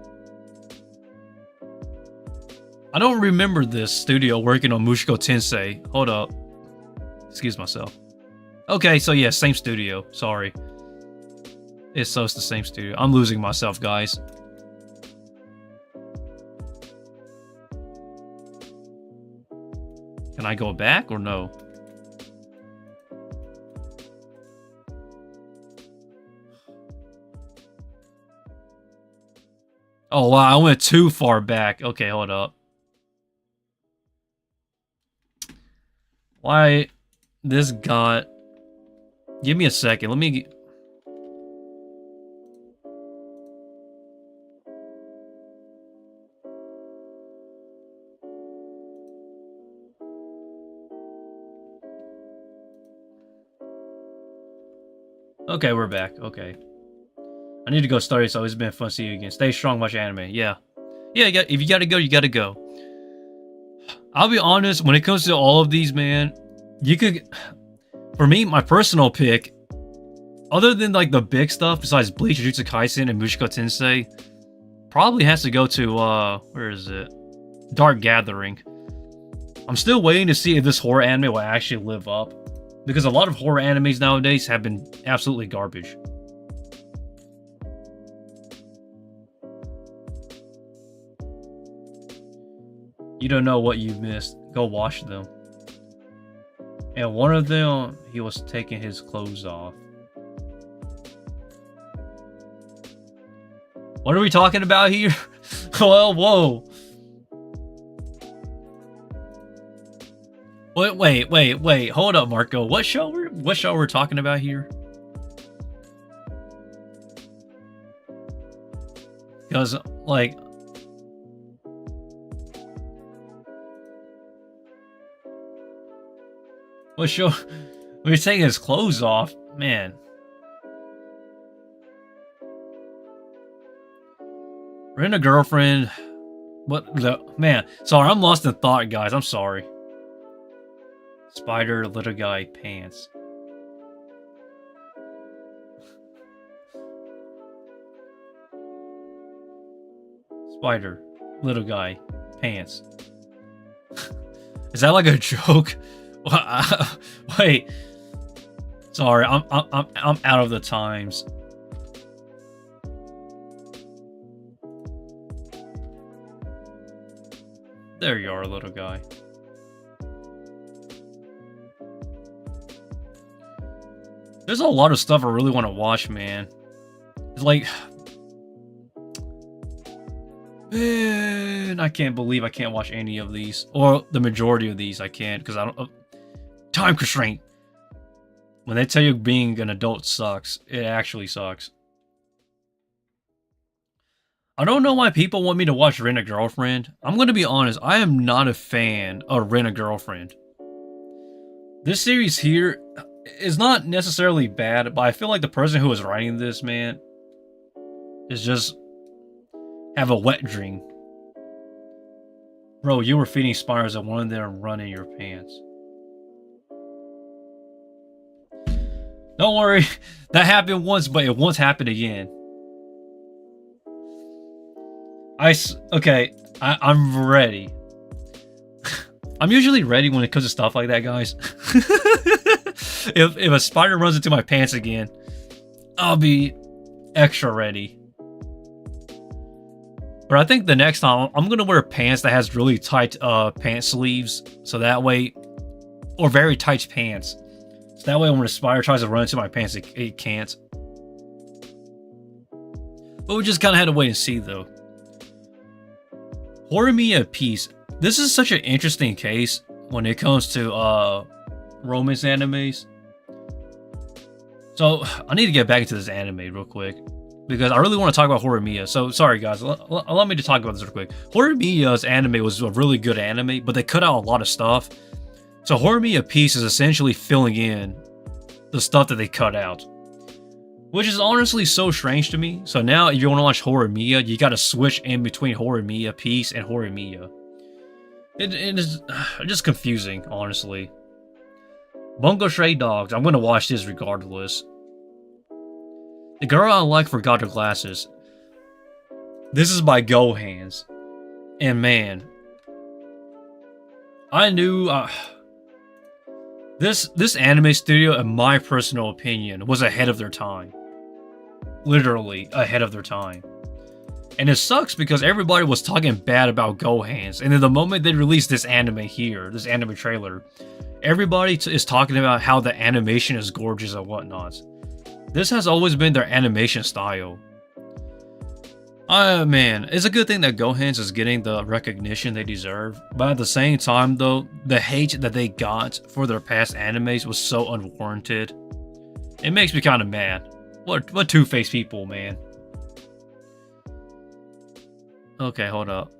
I don't remember this studio working on Mushoku Tensei. Hold up. Excuse myself. Okay, so yeah, same studio. Sorry. It's the same studio. I'm losing myself, guys. Can I go back or no? Oh wow, I went too far back. Okay, hold up. Why this got... Give me a second. Let me... Okay, we're back. Okay. I need to go study, so it's been fun seeing you again. Stay strong, watch anime. Yeah. Yeah, if you gotta go, you gotta go. I'll be honest, when it comes to all of these, man, you could... For me, my personal pick, other than like the big stuff, besides Bleach, Jujutsu Kaisen, and Mushoku Tensei, probably has to go to, where is it? Dark Gathering. I'm still waiting to see if this horror anime will actually live up, because a lot of horror animes nowadays have been absolutely garbage. You don't know what you've missed. Go watch them. And one of them, he was taking his clothes off. What are we talking about here? Well, whoa. Wait. Hold up, Marco. What show we're talking about here? Because, like... What show? When he's taking his clothes off, man. Rent a girlfriend. What the man? Sorry, I'm lost in thought, guys. I'm sorry. Spider, little guy, pants. Spider, little guy, pants. Is that like a joke? Wait. Sorry, I'm out of the times. There you are, little guy. There's a lot of stuff I really want to watch, man. It's like... Man, I can't believe I can't watch any of these. Or the majority of these I can't, because I don't... Time constraint. When they tell you being an adult sucks, it actually sucks. I don't know why people want me to watch Rent a Girlfriend. I'm going to be honest, I am not a fan of Rent a Girlfriend. This series here is not necessarily bad, but I feel like the person who was writing this, man, is just have a wet dream. Bro, you were feeding spiders and one of them run in your pants. Don't worry, that happened once, but it won't happen again. Okay, I'm ready. I'm usually ready when it comes to stuff like that, guys. If a spider runs into my pants again, I'll be extra ready. But I think the next time, I'm gonna wear pants that has really tight pant sleeves, so that way, or very tight pants. So that way when a spider tries to run into my pants, it can't. But we just kind of had to wait and see, though. Horimiya Peace. This is such an interesting case when it comes to romance animes. So I need to get back into this anime real quick because I really want to talk about Horimiya. So sorry guys, allow me to talk about this real quick. Horimiya's anime was a really good anime, but they cut out a lot of stuff. So Horimiya Piece is essentially filling in the stuff that they cut out, which is honestly so strange to me. So now if you want to watch Horimiya, you got to switch in between Horimiya Piece and Horimiya. It is just confusing, honestly. Bungo Stray Dogs, I'm going to watch this regardless. The Girl I Like Forgot Her Glasses. This is by Gohans. And man, I knew... This anime studio, in my personal opinion, was ahead of their time. Literally ahead of their time. And it sucks because everybody was talking bad about Gohans. And then the moment they released this anime here, this anime trailer, everybody is talking about how the animation is gorgeous and whatnot. This has always been their animation style. Man, it's a good thing that Gohans is getting the recognition they deserve. But at the same time, though, the hate that they got for their past animes was so unwarranted. It makes me kind of mad. What two-faced people, man. Okay, hold up.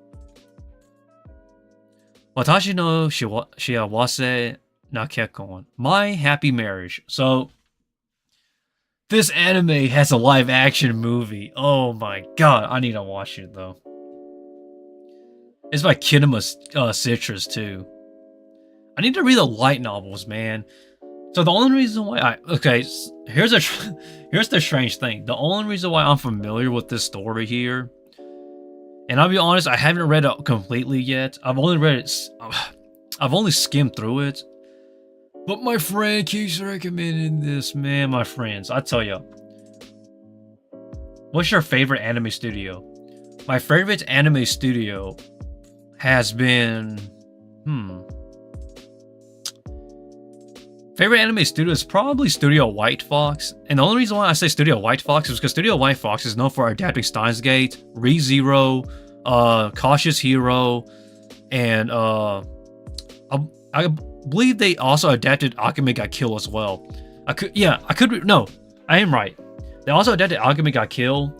Watashi no shiawase na kekkon. My Happy Marriage. So, this anime has a live-action movie. Oh my god, I need to watch it, though. It's by Kinema Citrus, too. I need to read the light novels, man. So the only reason why here's the strange thing. The only reason why I'm familiar with this story here, and I'll be honest, I haven't read it completely yet. I've only skimmed through it. But my friend keeps recommending this, man. My friends, I tell you. What's your favorite anime studio? My favorite anime studio has been... Favorite anime studio is probably Studio White Fox. And the only reason why I say Studio White Fox is because Studio White Fox is known for adapting Steins Gate, ReZero, Cautious Hero, and I believe they also adapted Akame ga Kill as well. I am right. They also adapted Akame ga Kill,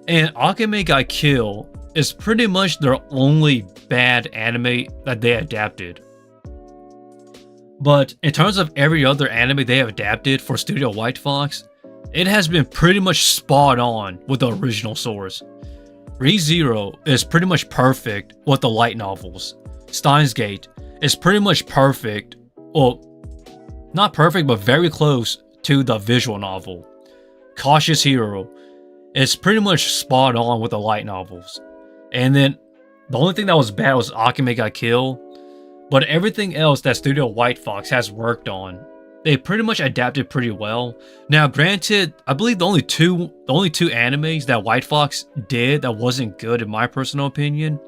and Akame ga Kill is pretty much their only bad anime that they adapted. But in terms of every other anime they have adapted for Studio White Fox, it has been pretty much spot on with the original source. ReZero is pretty much perfect with the light novels. Steins Gate is pretty much perfect, well, not perfect, but very close to the visual novel. Cautious Hero is pretty much spot on with the light novels. And then the only thing that was bad was Akame ga Kill, but everything else that Studio White Fox has worked on, they pretty much adapted pretty well. Now, granted, I believe the only two animes that White Fox did that wasn't good, in my personal opinion,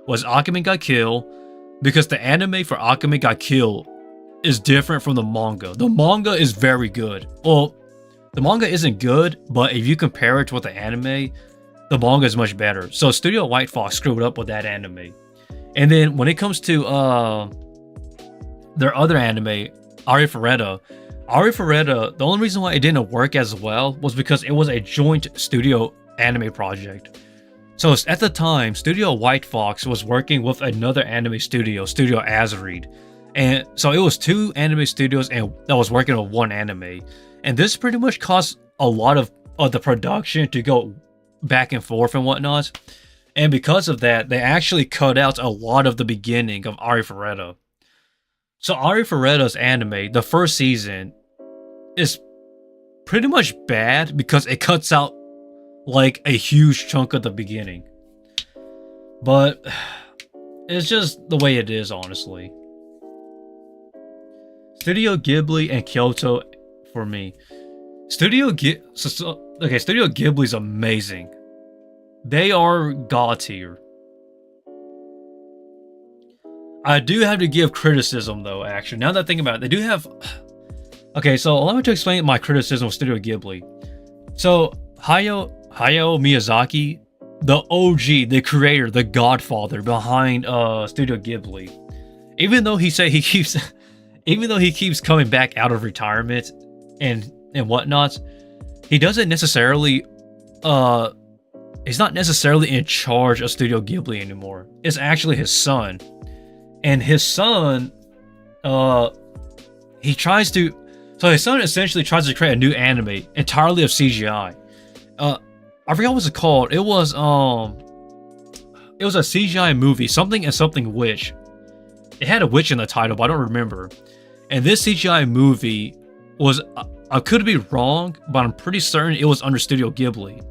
was Akame ga Kill, because the anime for Akame ga Kill is different from the manga. The manga is very good. Well, the manga isn't good, but if you compare it with the anime, the manga is much better. So Studio White Fox screwed up with that anime. And then when it comes to their other anime, Arifureta, the only reason why it didn't work as well was because it was a joint studio anime project. So at the time, Studio White Fox was working with another anime studio, Studio Azreed. And so it was two anime studios and that was working on one anime. And this pretty much caused a lot of the production to go back and forth and whatnot. And because of that, they actually cut out a lot of the beginning of Arifureta. So Arifureta's anime, the first season, is pretty much bad because it cuts out like a huge chunk of the beginning. But it's just the way it is, honestly. Studio Ghibli and Kyoto for me. Studio Ghibli's amazing. They are god tier. I do have to give criticism though, actually. Now that I think about it, they do have... Okay, so allow me to explain my criticism of Studio Ghibli. So, Hayao Miyazaki, the OG, the creator, the godfather behind Studio Ghibli. Even though he keeps even though he keeps coming back out of retirement and whatnot, he doesn't necessarily he's not necessarily in charge of Studio Ghibli anymore. It's actually his son. And his son he tries to so his son essentially tries to create a new anime entirely of CGI. I forgot what it's called. It was a CGI movie, something and something witch. It had a witch in the title, but I don't remember. And this CGI movie was, I could be wrong, but I'm pretty certain it was under Studio Ghibli.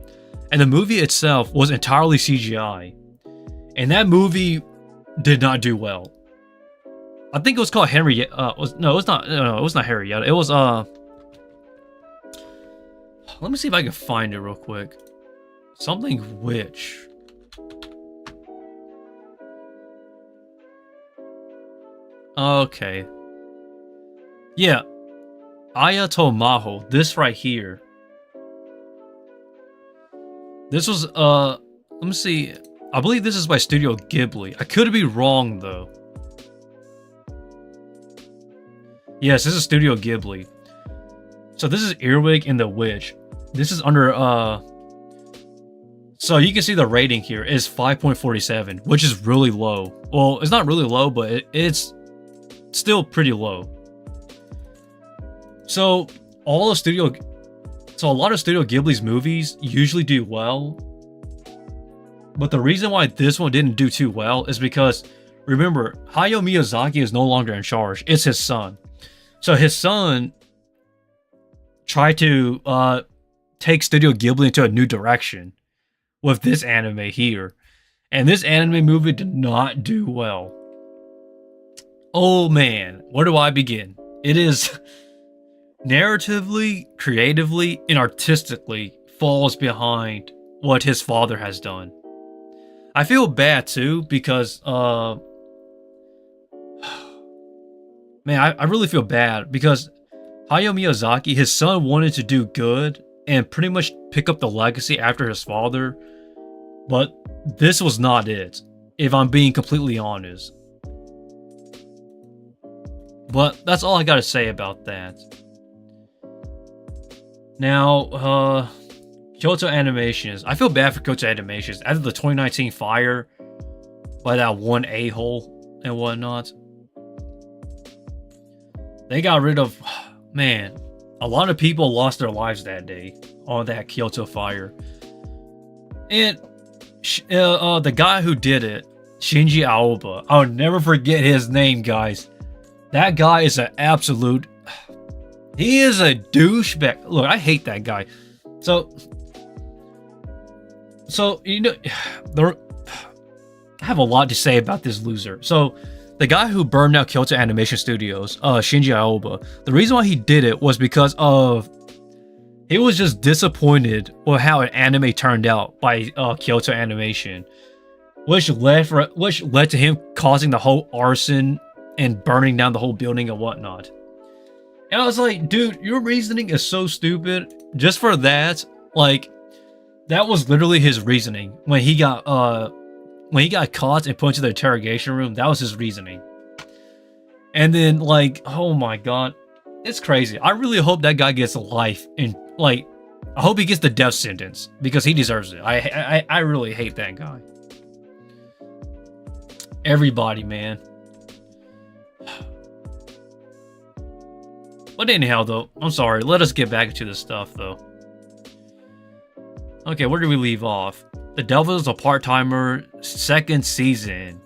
And the movie itself was entirely CGI. And that movie did not do well. I think it was called Henrietta. It was not Henrietta. It was let me see if I can find it real quick. Something witch. Okay. Yeah. Ayato Maho. This right here. This was let me see. I believe this is by Studio Ghibli. I could be wrong though. Yes, this is Studio Ghibli. So this is Earwig and the Witch. This is under so you can see the rating here is 5.47, which is really low. Well, it's not really low, but it's still pretty low. So a lot of Studio Ghibli's movies usually do well. But the reason why this one didn't do too well is because, remember, Hayao Miyazaki is no longer in charge. It's his son. So his son tried to take Studio Ghibli into a new direction with this anime here. And this anime movie did not do well. Oh man, where do I begin? It is narratively, creatively, and artistically falls behind what his father has done. I feel bad too because man, I really feel bad because Hayao Miyazaki, his son wanted to do good and pretty much pick up the legacy after his father, but this was not it, if I'm being completely honest. But that's all I gotta say about that. Now, Kyoto Animations. I feel bad for Kyoto Animations. After the 2019 fire by that one a-hole and whatnot, they got rid of, man, a lot of people lost their lives that day on that Kyoto fire. And the guy who did it, Shinji Aoba, I'll never forget his name, guys. That guy is an absolute, he is a douchebag. Look, I hate that guy. So you know, I have a lot to say about this loser. So the guy who burned out Kyoto Animation Studios, Shinji Aoba, the reason why he did it was because of he was just disappointed with how an anime turned out by Kyoto Animation, which led to him causing the whole arson and burning down the whole building and whatnot. And I was like, dude, your reasoning is so stupid. Just for that, like, that was literally his reasoning when he got caught and put into the interrogation room. That was his reasoning. And then, like, oh my god, it's crazy. I really hope that guy gets life, and like, I hope he gets the death sentence because he deserves it. I really hate that guy. Everybody, man. But anyhow, though, I'm sorry. Let us get back to this stuff, though. Okay, where did we leave off? The Devil is a Part-Timer, second season.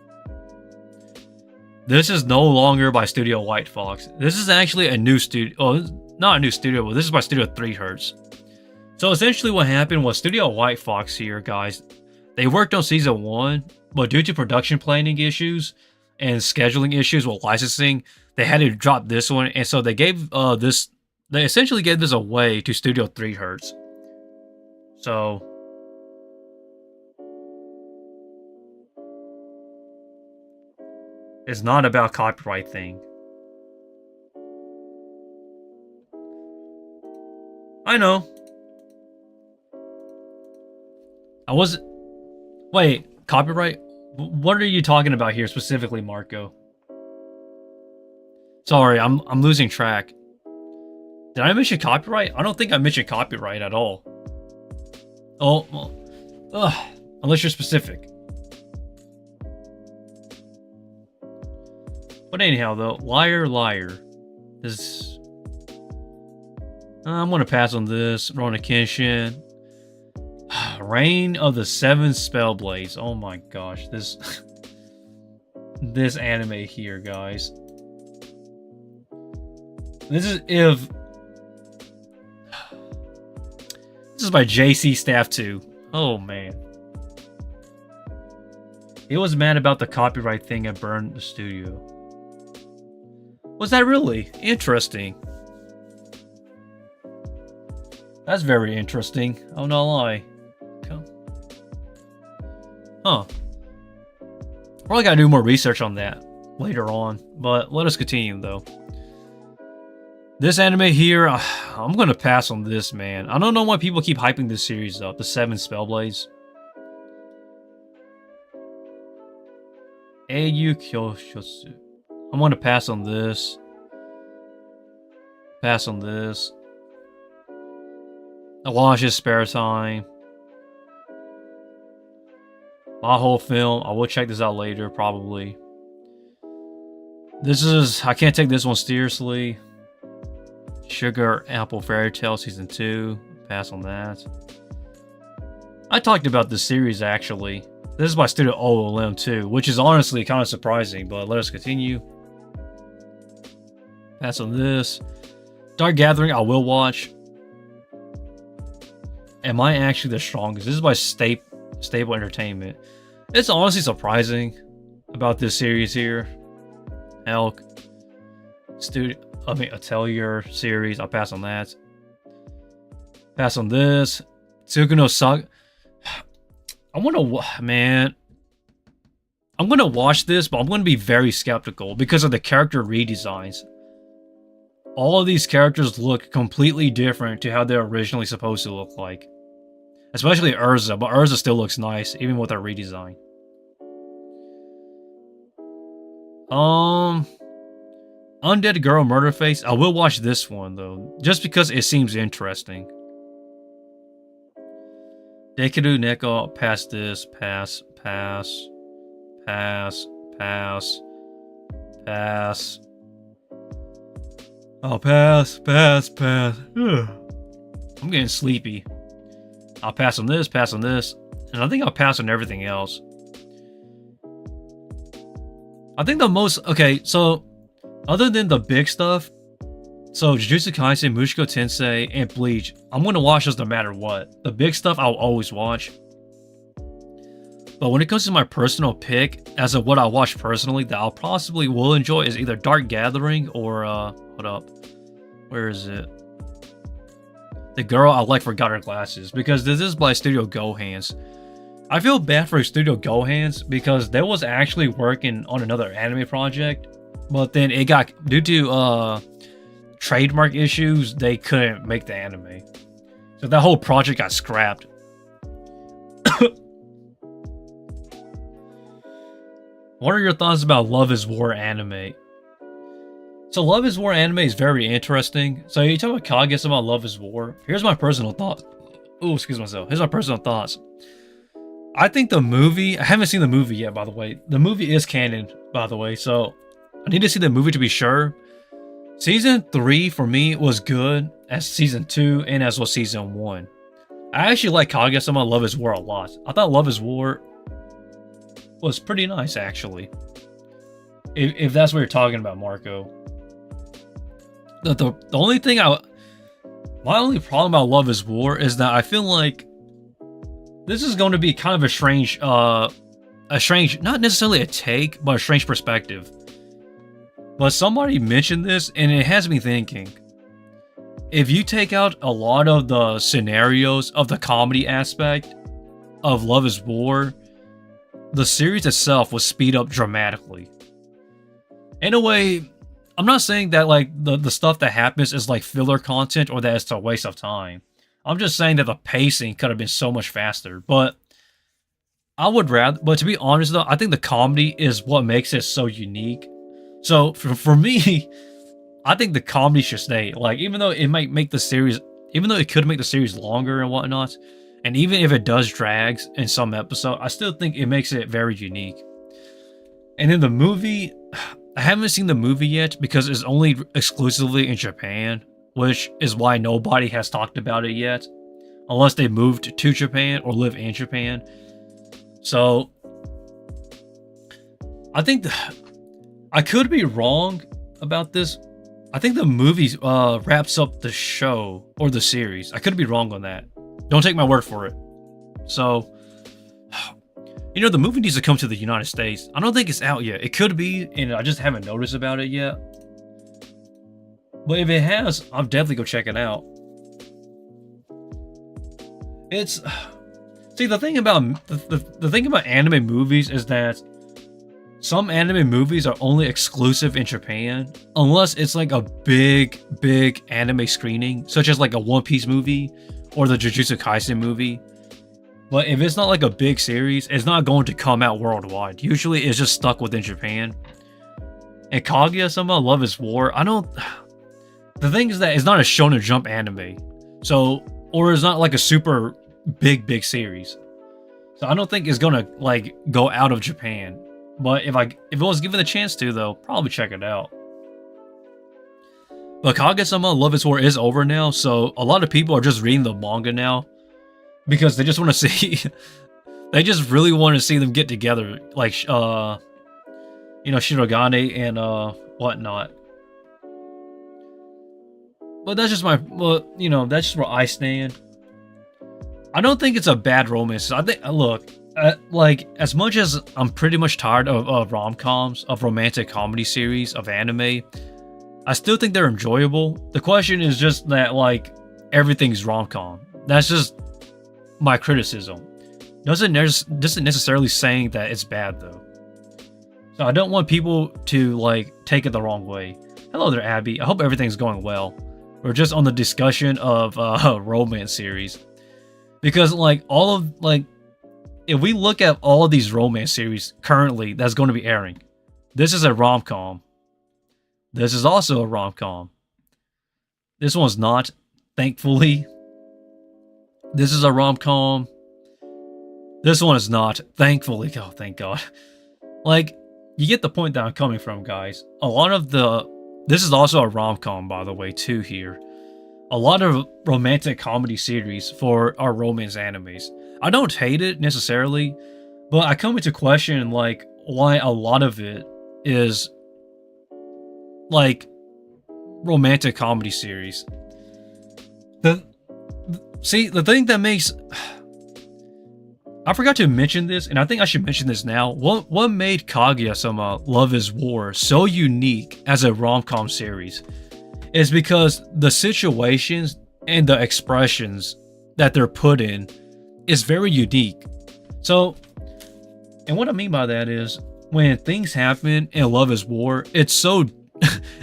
This is no longer by Studio White Fox. This is actually a new studio. Oh, not a new studio, but this is by Studio 3 Hertz. So essentially what happened was Studio White Fox here, guys, they worked on season 1, but due to production planning issues and scheduling issues with licensing, they had to drop this one, and so they gave they essentially gave this away to Studio 3 Hertz. So it's not about copyright thing. I know. Wait, copyright? What are you talking about here specifically, Marco? Sorry, I'm losing track. Did I mention copyright? I don't think I mentioned copyright at all. Oh, well, unless you're specific. But anyhow, though, liar, liar. This. I'm gonna pass on this. Rona Kenshin. Reign of the Seven Spellblades. Oh my gosh, this this anime here, guys. This is This is by JC Staff 2. Oh man. He was mad about the copyright thing and burned the studio. Was that really? Interesting. That's very interesting. I'll not lie. Huh. Probably gotta do more research on that later on, but let us continue though. This anime here, I'm gonna pass on this, man. I don't know why people keep hyping this series up, the Seven Spellblades. Eiyu Kyoshotsu. I'm gonna pass on this. Pass on this. I watch his spare time. My whole film. I will check this out later, probably. This is... I can't take this one seriously. Sugar Apple Fairy Tale Season 2. Pass on that. I talked about this series, actually. This is by Studio OLM, too, which is honestly kind of surprising, but let us continue. Pass on this. Dark Gathering, I will watch. Am I actually the strongest? This is by Stable Entertainment. It's honestly surprising about this series here. Elk. Atelier series. I'll pass on that. Pass on this. Tsukuno Saga. I'm gonna watch this, but I'm gonna be very skeptical because of the character redesigns. All of these characters look completely different to how they're originally supposed to look like. Especially Urza, but Urza still looks nice, even with her redesign. Undead Girl Murder Face. I will watch this one, though, just because it seems interesting. Dekiru Neko, pass this, pass, pass, pass, pass, pass. I'll pass, pass, pass. I'm getting sleepy. I'll pass on this, and I think I'll pass on everything else. I think the most... Okay, so... Other than the big stuff... So, Jujutsu Kaisen, Mushoku Tensei, and Bleach, I'm going to watch those no matter what. The big stuff I'll always watch. But when it comes to my personal pick, as of what I watch personally, that I'll possibly will enjoy is either Dark Gathering or... Hold up. Where is it? The Girl I Like Forgot Her Glasses, because this is by Studio Gohans. I feel bad for Studio Gohans because they was actually working on another anime project, but then it got, due to trademark issues, they couldn't make the anime. So that whole project got scrapped. What are your thoughts about Love is War anime? So Love is War anime is very interesting. So you talk about Kaguya-sama Love is War. Here's my personal thoughts. Oh, excuse myself. Here's my personal thoughts. I think the movie... I haven't seen the movie yet, by the way. The movie is canon, by the way. So I need to see the movie to be sure. Season 3 for me was good as Season 2 and as was Season 1. I actually like Kaguya-sama Love is War a lot. I thought Love is War was pretty nice, actually. If that's what you're talking about, Marco. The only thing my only problem about Love is War is that I feel like this is going to be kind of a strange, not necessarily a take, but a strange perspective. But somebody mentioned this, and it has me thinking. If you take out a lot of the scenarios of the comedy aspect of Love is War, the series itself will speed up dramatically. In a way, I'm not saying that like the stuff that happens is like filler content or that it's a waste of time. I'm just saying that the pacing could have been so much faster. But but to be honest though, I think the comedy is what makes it so unique. So for me, I think the comedy should stay. Like, even though it might make the series, even though it could make the series longer and whatnot, and even if it does drags in some episode, I still think it makes it very unique. And in the movie, I haven't seen the movie yet because it's only exclusively in Japan, which is why nobody has talked about it yet, unless they moved to Japan or live in Japan. So, I think I could be wrong about this. I think the movie wraps up the show or the series. I could be wrong on that. Don't take my word for it. So, you know, the movie needs to come to the United States. I don't think it's out yet. It could be, and I just haven't noticed about it yet. But if it has, I'll definitely go check it out. It's see, the thing about the thing about anime movies is that some anime movies are only exclusive in Japan, unless it's like a big anime screening, such as like a One Piece movie or the Jujutsu Kaisen movie. But if it's not like a big series, it's not going to come out worldwide. Usually it's just stuck within Japan. And Kaguya-sama Love is War, I don't... The thing is that it's not a Shonen Jump anime. So, or it's not like a super big series. So I don't think it's gonna like go out of Japan. But if it was given the chance to, though, probably check it out. But Kaguya-sama Love is War is over now, so a lot of people are just reading the manga now because they just want to see, they just really want to see them get together, like you know, Shirogane and whatnot. But that's just you know, that's just where I stand. I don't think it's a bad romance. I think, look, like, as much as I'm pretty much tired of rom-coms, of romantic comedy series, of anime, I still think they're enjoyable. The question is just that, like, everything's rom-com. That's just my criticism. Doesn't necessarily saying that it's bad, though. So I don't want people to, like, take it the wrong way. Hello there, Abby. I hope everything's going well. We're just on the discussion of romance series. Because, like, if we look at all of these romance series currently that's going to be airing, this is a rom-com. This is also a rom-com. This one's not, thankfully. This is a rom-com. This one is not, thankfully. Oh, thank God. Like, you get the point that I'm coming from, guys. A lot of this is also a rom-com, by the way, too, here. A lot of romantic comedy series for our romance animes. I don't hate it necessarily, but I come into question like why a lot of it is like romantic comedy series. The thing that makes, I forgot to mention this, and I think I should mention this now. What made Kaguya-sama Love is War so unique as a rom-com series is because the situations and the expressions that they're put in is very unique. So, and what I mean by that is when things happen in Love is War, it's so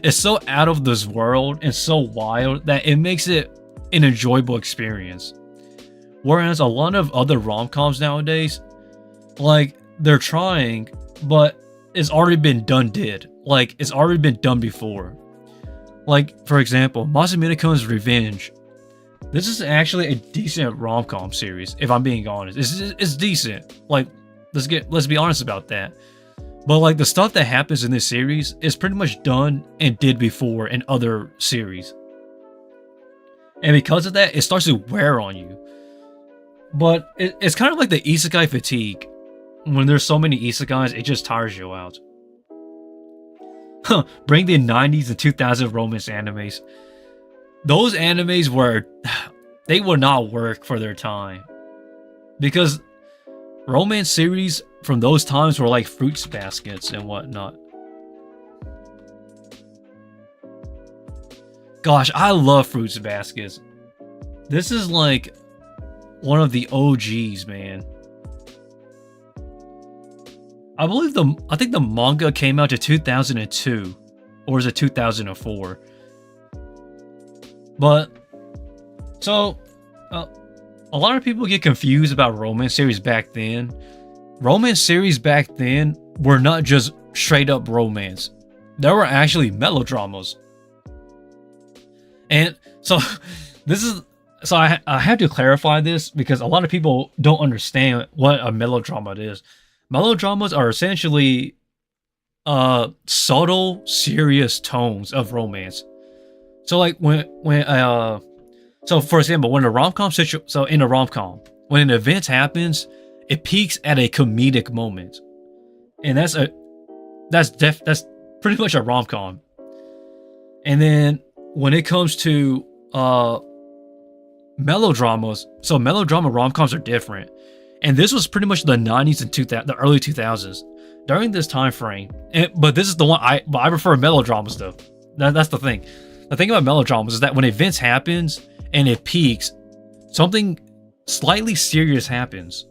it's so out of this world and so wild that it makes it an enjoyable experience. Whereas a lot of other rom-coms nowadays, like, they're trying, but it's already been did. Like, it's already been done before. Like, for example, Masaminakon's Revenge. This is actually a decent rom-com series, if I'm being honest. It's decent. Like, let's be honest about that. But, like, the stuff that happens in this series is pretty much done and did before in other series. And because of that, it starts to wear on you. But it's kind of like the isekai fatigue. When there's so many isekais, it just tires you out. Bring the 90s and 2000s romance animes. Those animes they would not work for their time. Because romance series from those times were like Fruits Baskets and whatnot. Gosh, I love Fruits Baskets. This is like one of the OGs, man. I think the manga came out to 2002, or is it 2004? But so a lot of people get confused about romance series back then. Romance series back then were not just straight up romance. There were actually melodramas. And so this is so I have to clarify this because a lot of people don't understand what a melodrama is. Melodramas are essentially subtle, serious tones of romance. So like when so for example, when a rom-com so in a rom-com, when an event happens, it peaks at a comedic moment. And that's pretty much a rom-com. And then when it comes to melodramas, so melodrama rom-coms are different. And this was pretty much the 90s and the early 2000s. During this time frame, but this is the one I prefer melodramas though. That's the thing. The thing about melodramas is that when events happens and it peaks, something slightly serious happens.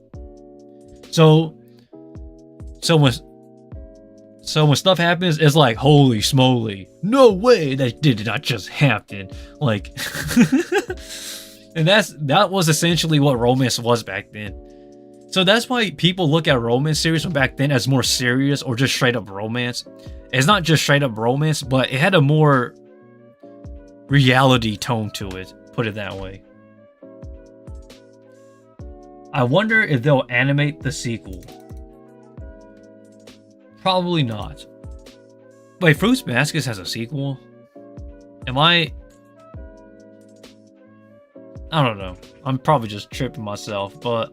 So when stuff happens, it's like, holy smoly, no way, that did not just happen. Like, and that was essentially what romance was back then. So that's why people look at romance series from back then as more serious or just straight up romance. It's not just straight up romance, but it had a more reality tone to it, put it that way. I wonder if they'll animate the sequel. Probably not. Wait, Fruits Basket has a sequel? I don't know. I'm probably just tripping myself, but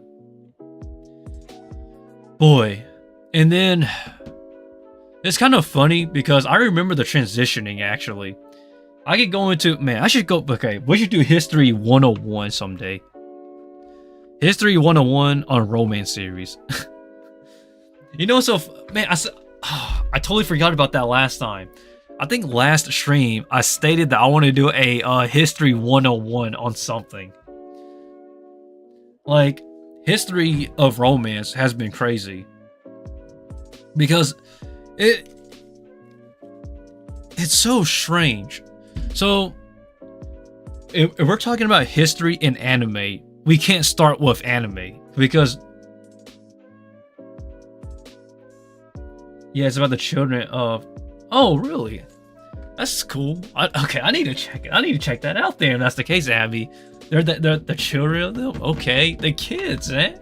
boy. And then it's kind of funny because I remember the transitioning actually. I could go into, man, I should go, okay, we should do History 101 someday. History 101 on romance series. You know, so, man, I totally forgot about that last time. I think last stream, I stated that I want to do a History 101 on something. Like, history of romance has been crazy. Because it's so strange. So, if we're talking about history in anime, we can't start with anime because yeah, it's about the children of. Oh, really? That's cool. Okay, I need to check it. I need to check that out there. If that's the case, Abby, they're the children of them. Okay, the kids, eh?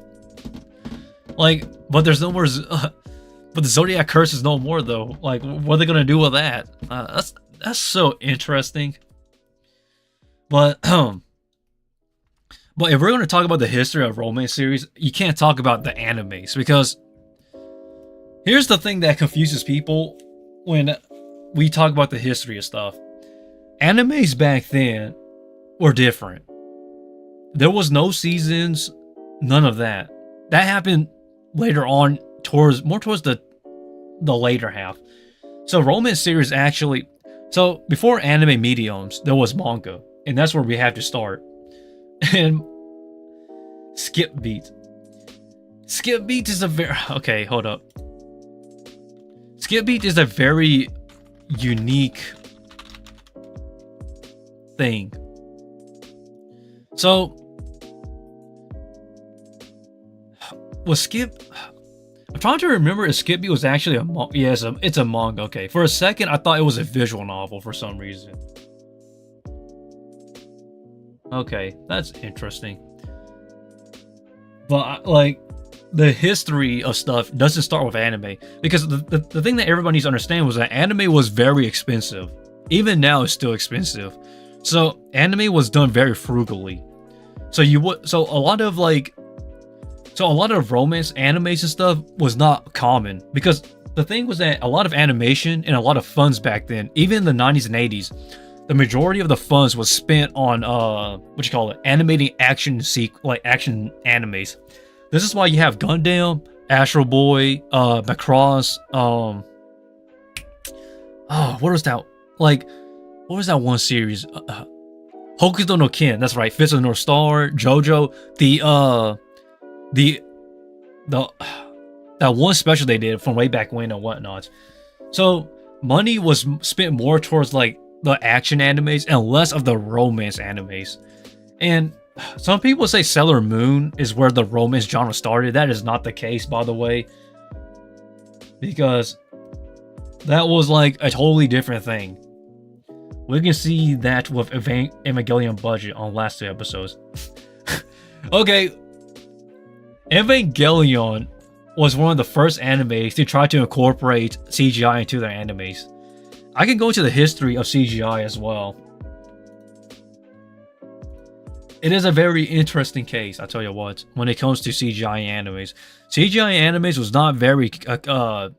Like, but there's no more. But the Zodiac Curse is no more though. Like, what are they gonna do with that? That's so interesting. But but if we're gonna talk about the history of romance series, you can't talk about the animes because here's the thing that confuses people when we talk about the history of stuff. Animes back then were different. There was no seasons, none of that. That happened later on towards the later half. So romance series actually, so before anime mediums, there was manga, and that's where we have to start. And Skip Beat. Skip Beat is a very, okay, hold up. Skip Beat is a very unique thing. So was Skip, I'm trying to remember if Skip Beat was actually a manga. Yeah, it's a manga. Okay, for a second I thought it was a visual novel for some reason. Okay, that's interesting. But like, the history of stuff doesn't start with anime because the thing that everybody needs to understand was that anime was very expensive. Even now, it's still expensive. So anime was done very frugally. So a lot of romance animes and stuff was not common because the thing was that a lot of animation and a lot of funds back then, even in the 90s and 80s, the majority of the funds was spent on animating action action animes. This is why you have Gundam, Astro Boy, Macross, what was that? Like, what was that one series? Hokuto no Ken. That's right. Fist of the North Star, JoJo. That one special they did from way back when and whatnot. So money was spent more towards like the action animes and less of the romance animes. And some people say Sailor Moon is where the romance genre started. That is not the case, by the way, because that was like a totally different thing. We can see that with Evangelion budget on last 2 episodes. Okay, Evangelion was one of the first animes to try to incorporate CGI into their animes. I can go into the history of CGI as well. It is a very interesting case, I tell you what, when it comes to CGI animes. CGI animes was not very a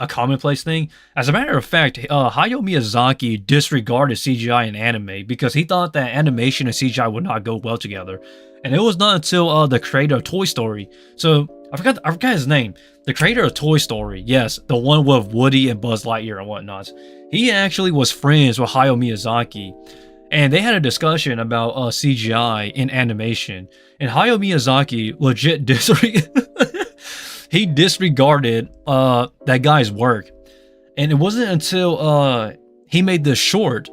commonplace thing. As a matter of fact, Hayao Miyazaki disregarded CGI in anime because he thought that animation and CGI would not go well together. And it was not until the creator of Toy Story. So I forgot his name. The creator of Toy Story, yes, the one with Woody and Buzz Lightyear and whatnot. He actually was friends with Hayao Miyazaki. And they had a discussion about CGI in animation. And Hayao Miyazaki legit he disregarded that guy's work. And it wasn't until he made this short.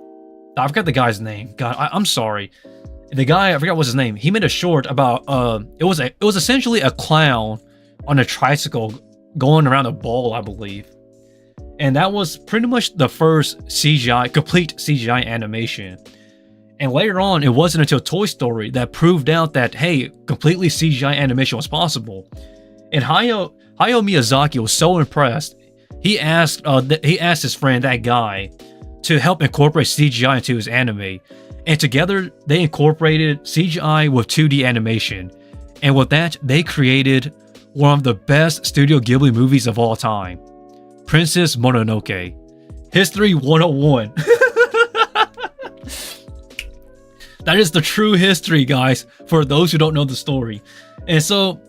I forgot the guy's name. God, I'm sorry. The guy, I forgot what's his name. He made a short about it was essentially a clown on a tricycle going around a ball, I believe. And that was pretty much the first complete CGI animation. And later on, it wasn't until Toy Story that proved out that, hey, completely CGI animation was possible. And Hayao Miyazaki was so impressed, he asked his friend, that guy, to help incorporate CGI into his anime. And together, they incorporated CGI with 2D animation. And with that, they created one of the best Studio Ghibli movies of all time, Princess Mononoke. History 101. That is the true history, guys, for those who don't know the story. And so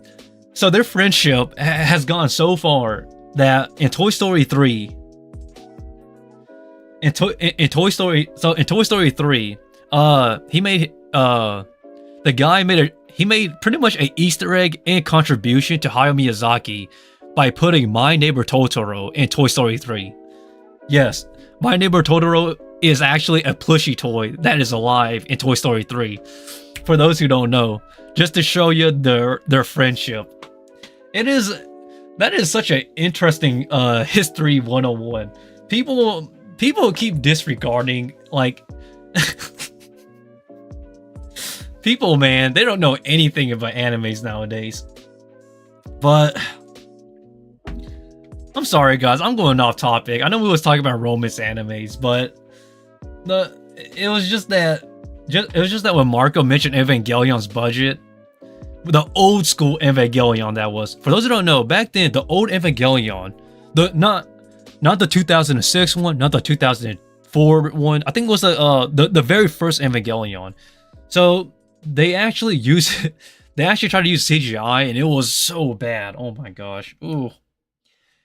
their friendship has gone so far that in Toy Story 3, in Toy Story 3, he made pretty much an Easter egg and contribution to Hayao Miyazaki by putting My Neighbor Totoro in Toy Story 3. Yes, My Neighbor Totoro is actually a plushy toy that is alive in Toy Story 3. For those who don't know, just to show you their friendship. That is such an interesting history 101. People keep disregarding, like, people, man, they don't know anything about animes nowadays. But I'm sorry, guys, I'm going off topic. I know we was talking about romance animes, but it was just that when Marco mentioned Evangelion's budget, the old school Evangelion, that was. For those who don't know, back then, the old Evangelion, not the 2006 one, not the 2004 one. I think it was the very first Evangelion. So they actually tried to use CGI, and it was so bad. Oh my gosh. Ooh.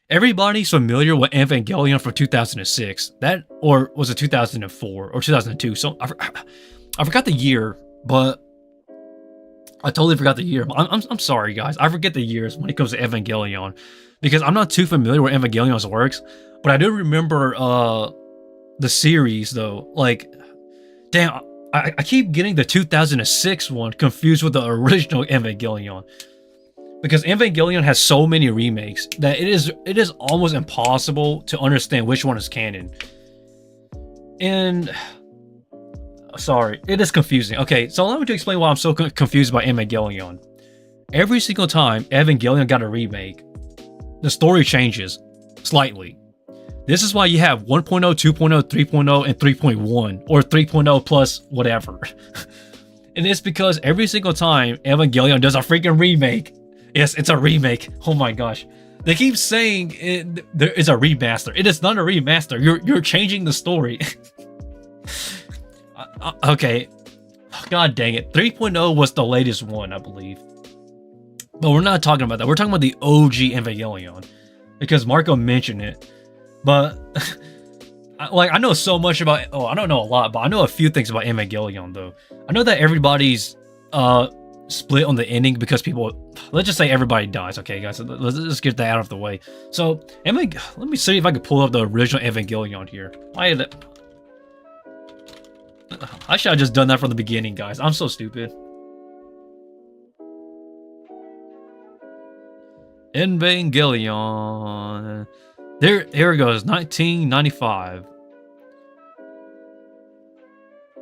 Everybody's familiar with Evangelion from 2006. That, or was it 2004 or 2002? So I forgot the year, but I totally forgot the year. I'm sorry, guys. I forget the years when it comes to Evangelion because I'm not too familiar with Evangelion's works. But I do remember the series, though. Like, damn, I keep getting the 2006 one confused with the original Evangelion. Because Evangelion has so many remakes that it is almost impossible to understand which one is canon. And sorry, it is confusing. Okay, so allow me to explain why I'm so confused by Evangelion. Every single time Evangelion got a remake, the story changes slightly. This is why you have 1.0, 2.0, 3.0, and 3.1, or 3.0 plus whatever. And it's because every single time Evangelion does a freaking remake, yes, it's a remake. Oh my gosh. They keep saying there is a remaster. It is not a remaster. You're changing the story. Okay. God dang it. 3.0 was the latest one, I believe. But we're not talking about that. We're talking about the OG Evangelion. Because Marco mentioned it. But I know so much about... Oh, I don't know a lot, but I know a few things about Evangelion, though. I know that everybody's... split on the ending because people, let's just say everybody dies. Okay, guys, let's just get that out of the way. So let me see if I can pull up the original Evangelion here. I should have just done that from the beginning, guys. I'm so stupid. Evangelion. Here it goes, 1995.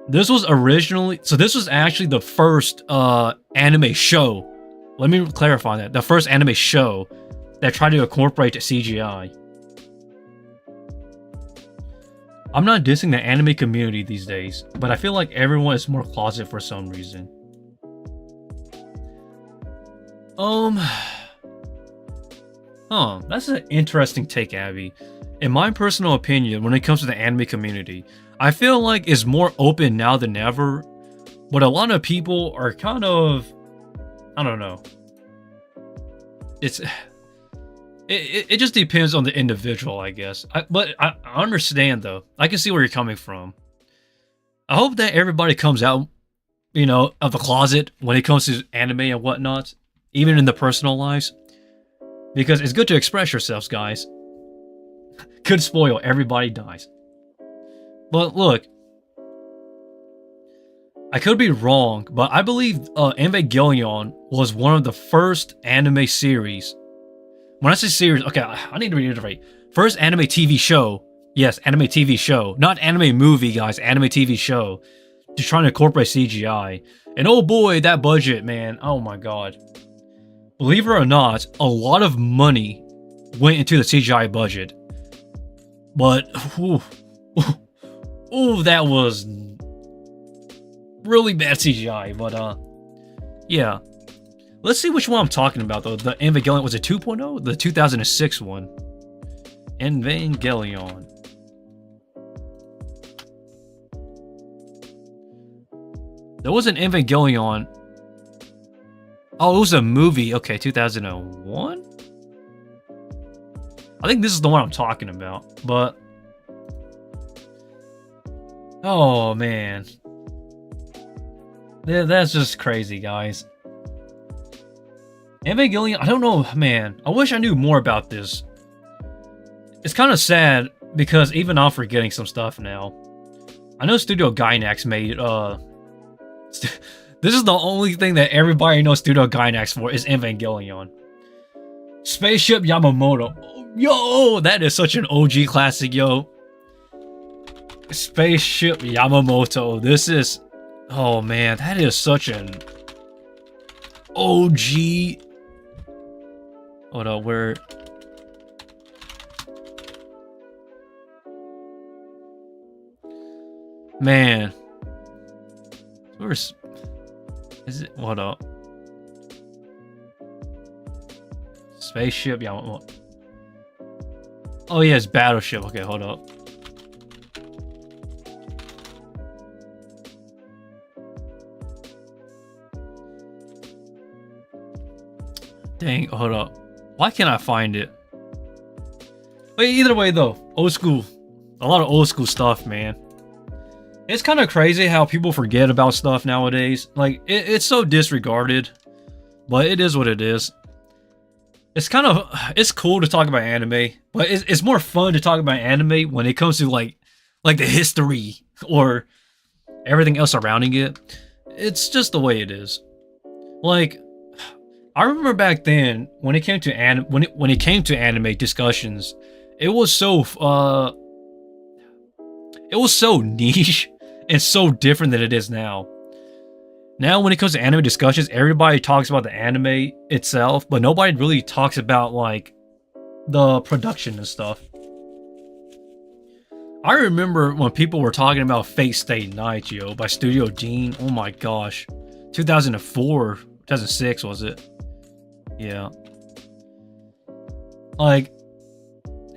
This was originally, so this was actually the first anime show. Let me clarify that. The first anime show that tried to incorporate CGI. I'm not dissing the anime community these days, but I feel like everyone is more closet for some reason. That's an interesting take, Abby. In my personal opinion, when it comes to the anime community, I feel like it's more open now than ever, but a lot of people are kind of, I don't know. It just depends on the individual, I guess. But I understand, though. I can see where you're coming from. I hope that everybody comes out, of the closet when it comes to anime and whatnot, even in the personal lives. Because it's good to express yourselves, guys. Could spoil, everybody dies. But look, I could be wrong, but I believe Evangelion was one of the first anime series. When I say series, okay, I need to reiterate. First anime TV show. Yes, anime TV show. Not anime movie, guys. Anime TV show. To try to incorporate CGI. And oh boy, that budget, man. Oh my god. Believe it or not, a lot of money went into the CGI budget. But, ooh, that was really bad CGI. But, yeah. Let's see which one I'm talking about, though. The Evangelion, was it 2.0? The 2006 one. Evangelion. There was an Evangelion. Oh, it was a movie. Okay, 2001? I think this is the one I'm talking about, but... Oh, man. Yeah, that's just crazy, guys. Evangelion, I don't know, man. I wish I knew more about this. It's kind of sad, because even I'm forgetting some stuff now. I know Studio Gainax made, This is the only thing that everybody knows Studio Gainax for, is Evangelion. Spaceship Yamamoto. Yo, that is such an OG classic, yo. Spaceship Yamamoto. This is... Oh, man, that is such an OG... Hold on, where... Man. Where's... Is it? Hold up. Spaceship? Yeah. What? Oh, yeah, it's Battleship. Okay, hold up. Dang, hold up. Why can't I find it? Wait, either way, though. Old school. A lot of old school stuff, man. It's kind of crazy how people forget about stuff nowadays. Like, it's so disregarded. But it is what it is. It's kind of... It's cool to talk about anime. But it's more fun to talk about anime when it comes to, like the history. Or everything else surrounding it. It's just the way it is. Like... I remember back then, when it came to anime discussions, it was so... It was so niche and so different than it is now. Now, when it comes to anime discussions, everybody talks about the anime itself, but nobody really talks about, like, the production and stuff. I remember when people were talking about Fate Stay Night, yo, by Studio Dean. Oh my gosh. 2004, 2006, was it? Yeah. Like,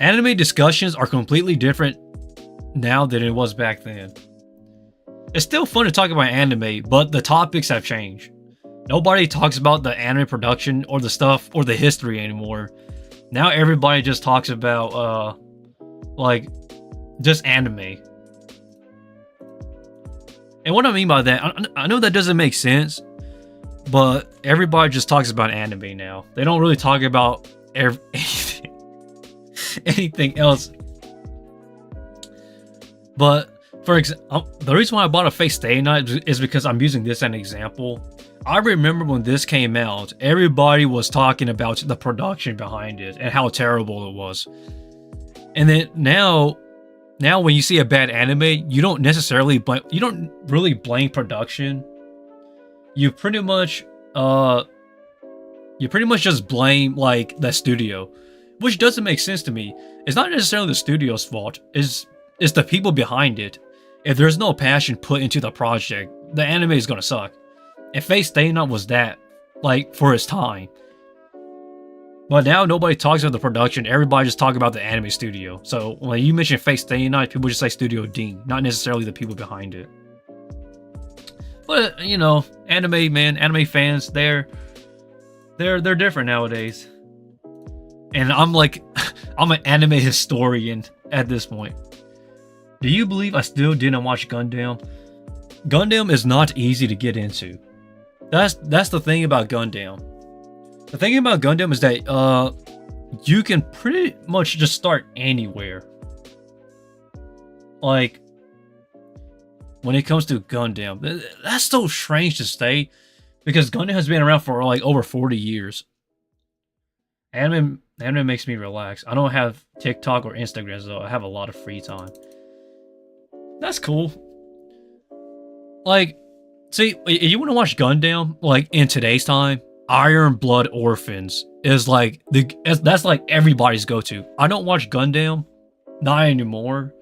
anime discussions are completely different now than it was back then. It's still fun to talk about anime, but the topics have changed. Nobody talks about the anime production or the stuff or the history anymore. Now everybody just talks about like just anime. And what I mean by that, I know that doesn't make sense, but everybody just talks about anime now. They don't really talk about anything else. But for example, the reason why I bought a Fate Stay Night is because I'm using this as an example. I remember when this came out, everybody was talking about the production behind it and how terrible it was. And then now now when you see a bad anime, you don't necessarily blame, you don't really blame production. You pretty much just blame like the studio, which doesn't make sense to me. It's not necessarily the studio's fault. It's the people behind it. If there's no passion put into the project, the anime is gonna suck. And Fate Stay Night was that, like, for its time. But now nobody talks about the production. Everybody just talks about the anime studio. So when you mention Fate Stay Night, people just say Studio Dean, not necessarily the people behind it. But you know, anime, man, anime fans, they're different nowadays. And I'm like, I'm an anime historian at this point. Do you believe I still didn't watch Gundam? Gundam is not easy to get into. That's the thing about Gundam. The thing about Gundam is that you can pretty much just start anywhere. Like, when it comes to Gundam, that's so strange to say, because Gundam has been around for like over 40 years. Anime makes me relax. I don't have TikTok or Instagram, so I have a lot of free time. That's cool. Like, see, if you want to watch Gundam, like in today's time, Iron Blood Orphans is like that's like everybody's go-to. I don't watch Gundam, not anymore,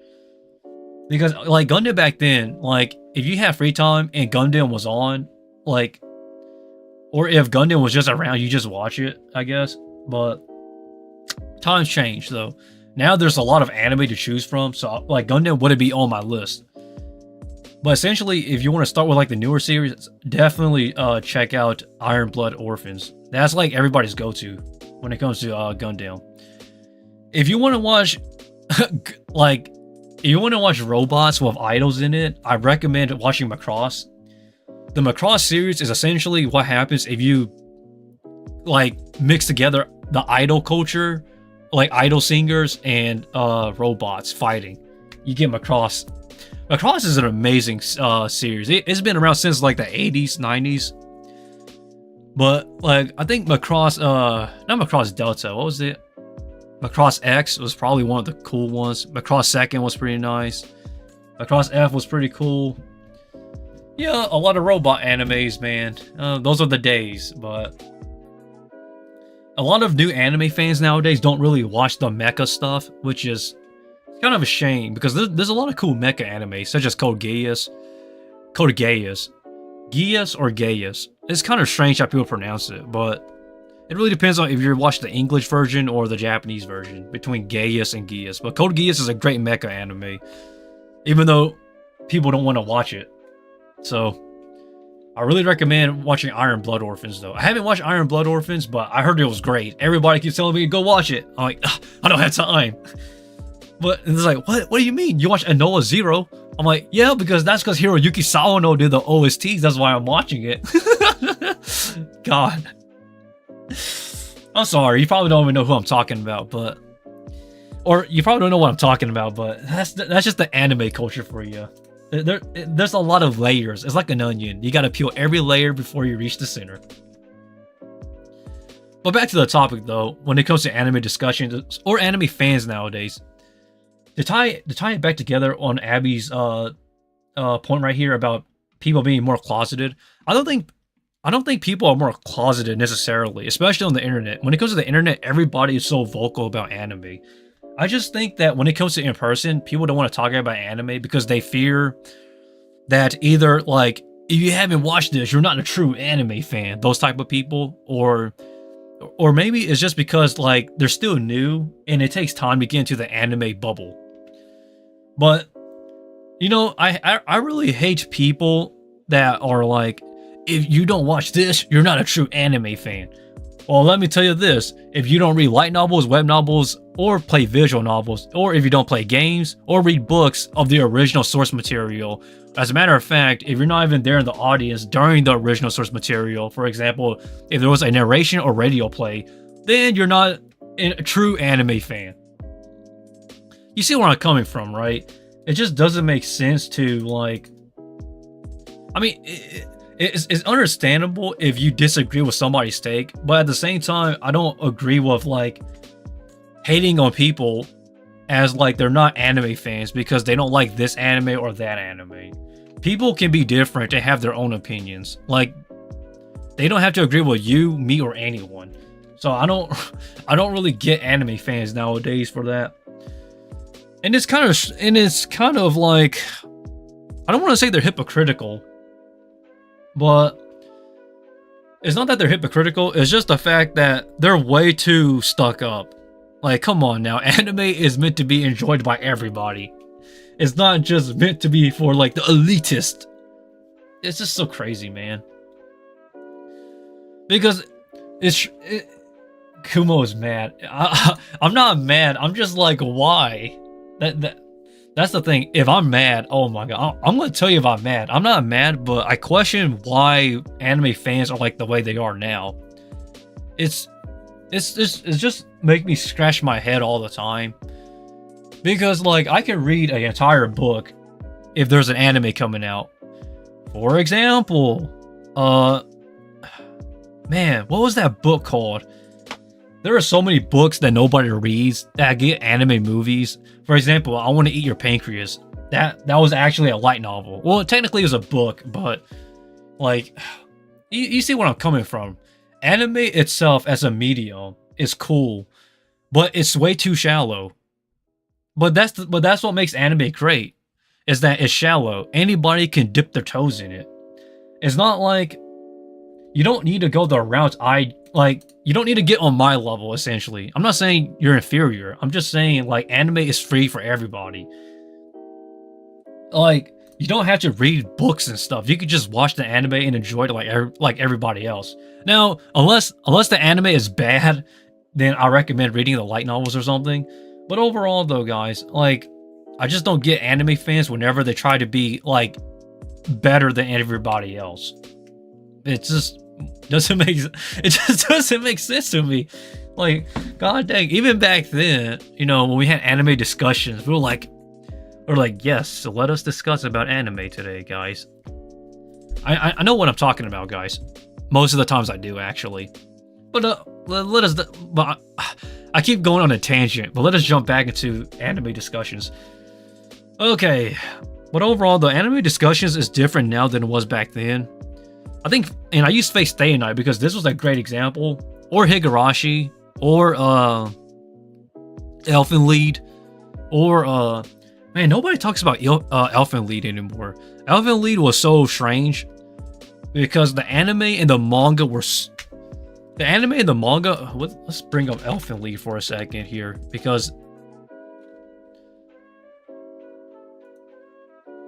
because like Gundam back then, like if you have free time and Gundam was on, like, or if Gundam was just around, you just watch it, I guess. But times change though. Now there's a lot of anime to choose from, so like Gundam wouldn't be on my list. But essentially, if you want to start with like the newer series, definitely check out Iron Blood Orphans. That's like everybody's go-to when it comes to Gundam. If you want to watch like, if you want to watch robots with idols in it, I recommend watching Macross. The Macross series is essentially what happens if you like mix together the idol culture, like idol singers and robots fighting. You get Macross. Macross is an amazing series. It's been around since like the 80s, 90s. But like, I think Macross, not Macross Delta, what was it? Macross X was probably one of the cool ones. Macross Second was pretty nice. Macross F was pretty cool. Yeah, a lot of robot animes, man. Those are the days, but a lot of new anime fans nowadays don't really watch the mecha stuff, which is kind of a shame, because there's a lot of cool mecha anime, such as Code Geass or Gaius. It's kind of strange how people pronounce it, but it really depends on if you watch the English version or the Japanese version, between Gaius and Geass. But Code Geass is a great mecha anime, even though people don't want to watch it. So I really recommend watching Iron Blood Orphans, though. I haven't watched Iron Blood Orphans, but I heard it was great. Everybody keeps telling me to go watch it. I'm like, I don't have time. But it's like, what do you mean? You watch Enola Zero? I'm like, yeah, because Hiroyuki Sawano did the OSTs. That's why I'm watching it. God. I'm sorry. You probably don't even know who I'm talking about, but... Or you probably don't know what I'm talking about, but that's just the anime culture for you. There's a lot of layers. It's like an onion. You gotta peel every layer before you reach the center. But back to the topic, though, when it comes to anime discussions, or anime fans nowadays, to tie it back together on Abby's point right here about people being more closeted, I don't think people are more closeted necessarily, especially on the internet. When it comes to the internet, everybody is so vocal about anime. I just think that when it comes to in person, people don't want to talk about anime because they fear that either like, if you haven't watched this, you're not a true anime fan, those type of people, or maybe it's just because like they're still new and it takes time to get into the anime bubble. But you know, I really hate people that are like, if you don't watch this, you're not a true anime fan. Well, let me tell you this, if you don't read light novels, web novels, or play visual novels, or if you don't play games, or read books of the original source material, as a matter of fact, if you're not even there in the audience during the original source material, for example, if there was a narration or radio play, then you're not a true anime fan. You see where I'm coming from, right? It just doesn't make sense to, like... I mean, it's understandable if you disagree with somebody's take, but at the same time, I don't agree with, like, hating on people as like they're not anime fans because they don't like this anime or that anime. People can be different and have their own opinions. Like, they don't have to agree with you, me, or anyone. So I don't really get anime fans nowadays for that. And it's kind of like, I don't want to say they're hypocritical, but it's not that they're hypocritical. It's just the fact that they're way too stuck up. Like, come on now, anime is meant to be enjoyed by everybody. It's not just meant to be for like the elitist. It's just so crazy, man. Because Kumo is mad. I'm not mad. I'm just like, why? That's the thing. If I'm mad, oh my god, I'm gonna tell you if I'm mad. I'm not mad, but I question why anime fans are like the way they are now. It's just make me scratch my head all the time. Because like I can read an entire book if there's an anime coming out. For example, man, what was that book called? There are so many books that nobody reads that get anime movies. For example, I Want to Eat Your Pancreas. That was actually a light novel. Well, technically it was a book, but like, you see where I'm coming from. Anime itself as a medium is cool, but it's way too shallow. But that's what makes anime great, is that it's shallow. Anybody can dip their toes in it. It's not like you don't need to go the route you don't need to get on my level, essentially. I'm not saying you're inferior. I'm just saying, like, anime is free for everybody. Like, you don't have to read books and stuff. You could just watch the anime and enjoy it like everybody else. Now, unless the anime is bad, then I recommend reading the light novels or something. But overall, though, guys, like, I just don't get anime fans whenever they try to be, like, better than everybody else. It just doesn't make sense to me. Like, god dang, even back then, you know, when we had anime discussions, we were like, yes, so let us discuss about anime today, guys. I know what I'm talking about, guys. Most of the times I do, actually. But I keep going on a tangent, but let us jump back into anime discussions. Okay, but overall, the anime discussions is different now than it was back then. I think, and I use Fate Stay Night because this was a great example, or Higurashi, or Elfen Lied, or man, nobody talks about Elfen Lied anymore. Elfen Lied was so strange because the anime and the manga were. Let's bring up Elfen Lied for a second here, because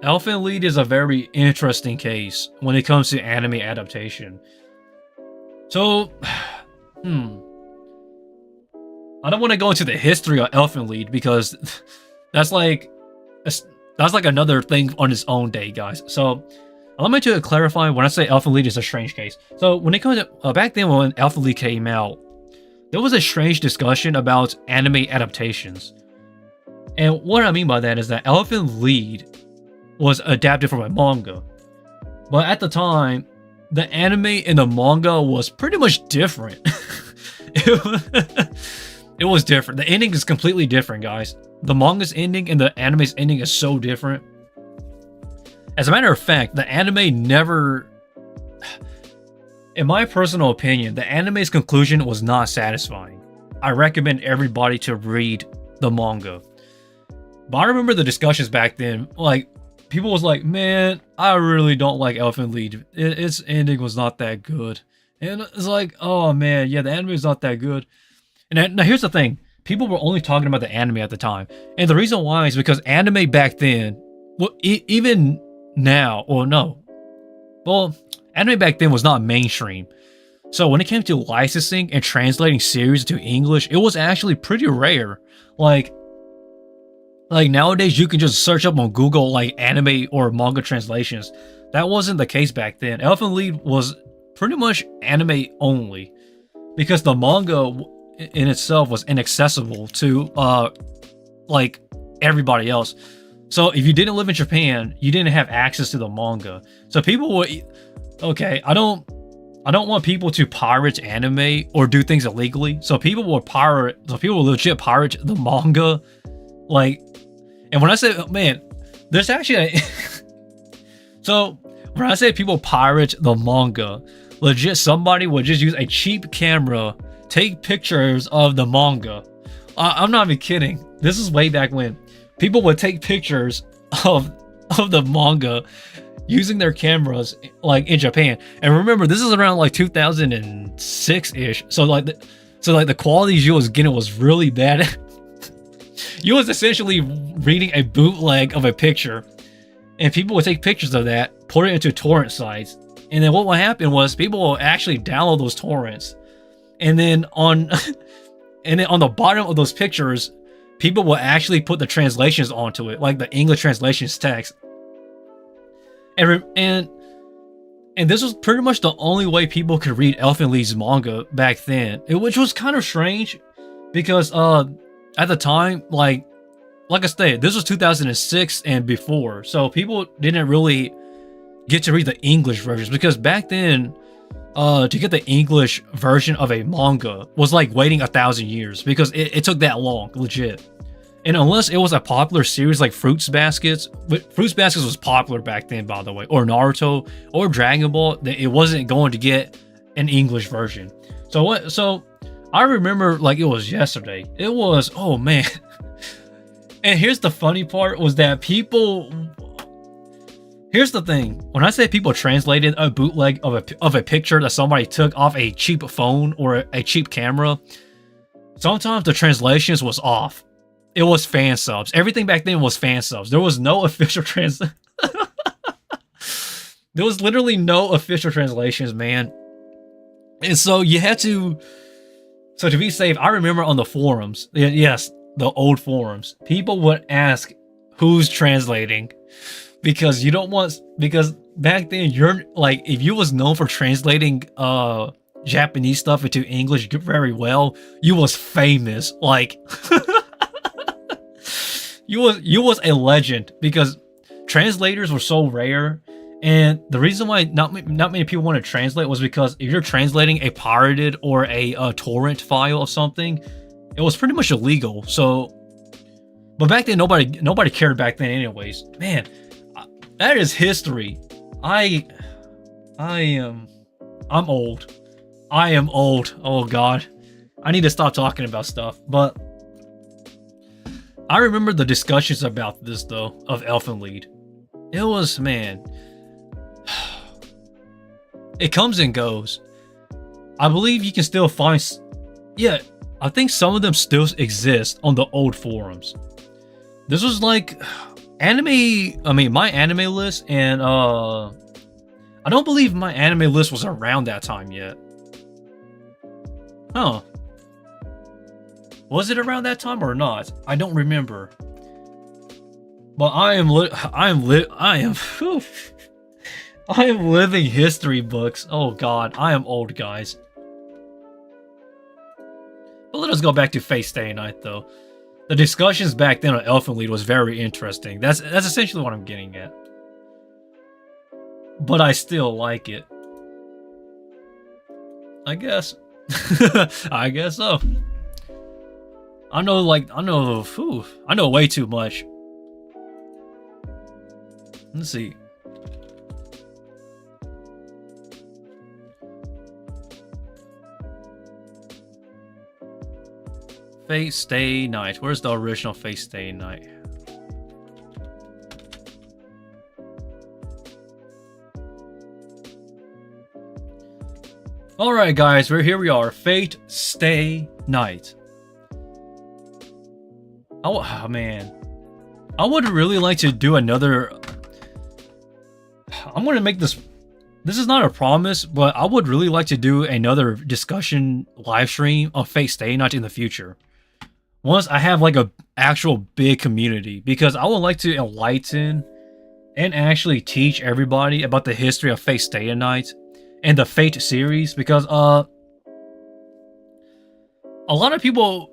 Elfen Lied is a very interesting case when it comes to anime adaptation. So, I don't want to go into the history of Elfen Lied because that's like another thing on its own day, guys. So, allow me to clarify when I say Elfen Lied is a strange case. So, when it comes to back then when Elfen Lied came out, there was a strange discussion about anime adaptations. And what I mean by that is that Elfen Lied was adapted from a manga. But at the time, the anime and the manga was pretty much different. It was different. The ending is completely different, guys. The manga's ending and the anime's ending is so different. As a matter of fact, the anime never... In my personal opinion, the anime's conclusion was not satisfying. I recommend everybody to read the manga. But I remember the discussions back then, like, people was like, man, I really don't like Elfen Lied. Its ending was not that good. And it's like, oh man, yeah, the anime is not that good. And now here's the thing. People were only talking about the anime at the time. And the reason why is because anime back then, well, even now, or no. Well, anime back then was not mainstream. So when it came to licensing and translating series to English, it was actually pretty rare. Like nowadays, you can just search up on Google like anime or manga translations. That wasn't the case back then. Elfen Lied was pretty much anime only, because the manga in itself was inaccessible to like everybody else. So if you didn't live in Japan, you didn't have access to the manga. So people would, okay, I don't want people to pirate anime or do things illegally. So people will legit pirate the manga Like, and when I say, man, there's actually a so when I say people pirate the manga, legit somebody would just use a cheap camera, take pictures of the manga. I'm not even kidding. This is way back when people would take pictures of the manga using their cameras, like in Japan. And remember, this is around like 2006 ish. So like the quality you was getting was really bad. You was essentially reading a bootleg of a picture, and people would take pictures of that, put it into torrent sites, and then what would happen was people will actually download those torrents, and then on the bottom of those pictures, people will actually put the translations onto it, like the English translations text. And this was pretty much the only way people could read Elfen Lied's manga back then, which was kind of strange because at the time, like I said, this was 2006 and before, so people didn't really get to read the English versions, because back then, to get the English version of a manga was like waiting 1,000 years, because it took that long, legit. And unless it was a popular series like Fruits Baskets, but Fruits Baskets was popular back then, by the way, or Naruto or Dragon Ball, it wasn't going to get an English version. So I remember like it was yesterday. It was, oh man. And here's the funny part was that here's the thing. When I say people translated a bootleg of a picture that somebody took off a cheap phone or a cheap camera, sometimes the translations was off. It was fan subs. Everything back then was fan subs. There was no official There was literally no official translations, man. And so you had to... So to be safe, I remember on the forums, yes, the old forums, people would ask who's translating, because because back then you're like, if you was known for translating Japanese stuff into English very well, you was famous. Like you was a legend, because translators were so rare. And the reason why not many people want to translate was because if you're translating a pirated or a torrent file of something, it was pretty much illegal. So, but back then nobody cared back then, anyways. Man, that is history. I'm old. I am old. Oh God, I need to stop talking about stuff. But I remember the discussions about this though of Elfen Lied. It was, man. It comes and goes. I believe you can still find... Yeah, I think some of them still exist on the old forums. This was like... my anime list, and I don't believe my anime list was around that time yet. Huh. Was it around that time or not? I don't remember. But I am living history books. Oh God, I am old, guys. But let us go back to Fate Stay Night, though. The discussions back then on Elfen Lied was very interesting. That's essentially what I'm getting at. But I still like it. I guess. I guess so. I know way too much. Let's see. Fate Stay Night. Where's the original Fate Stay Night? Alright guys, we are. Fate Stay Night. Oh man. I would really like to do another... I'm gonna make this... This is not a promise, but I would really like to do another discussion live stream of Fate Stay Night in the future. Once I have like a actual big community, because I would like to enlighten and actually teach everybody about the history of Fate Stay Night and the Fate series, because a lot of people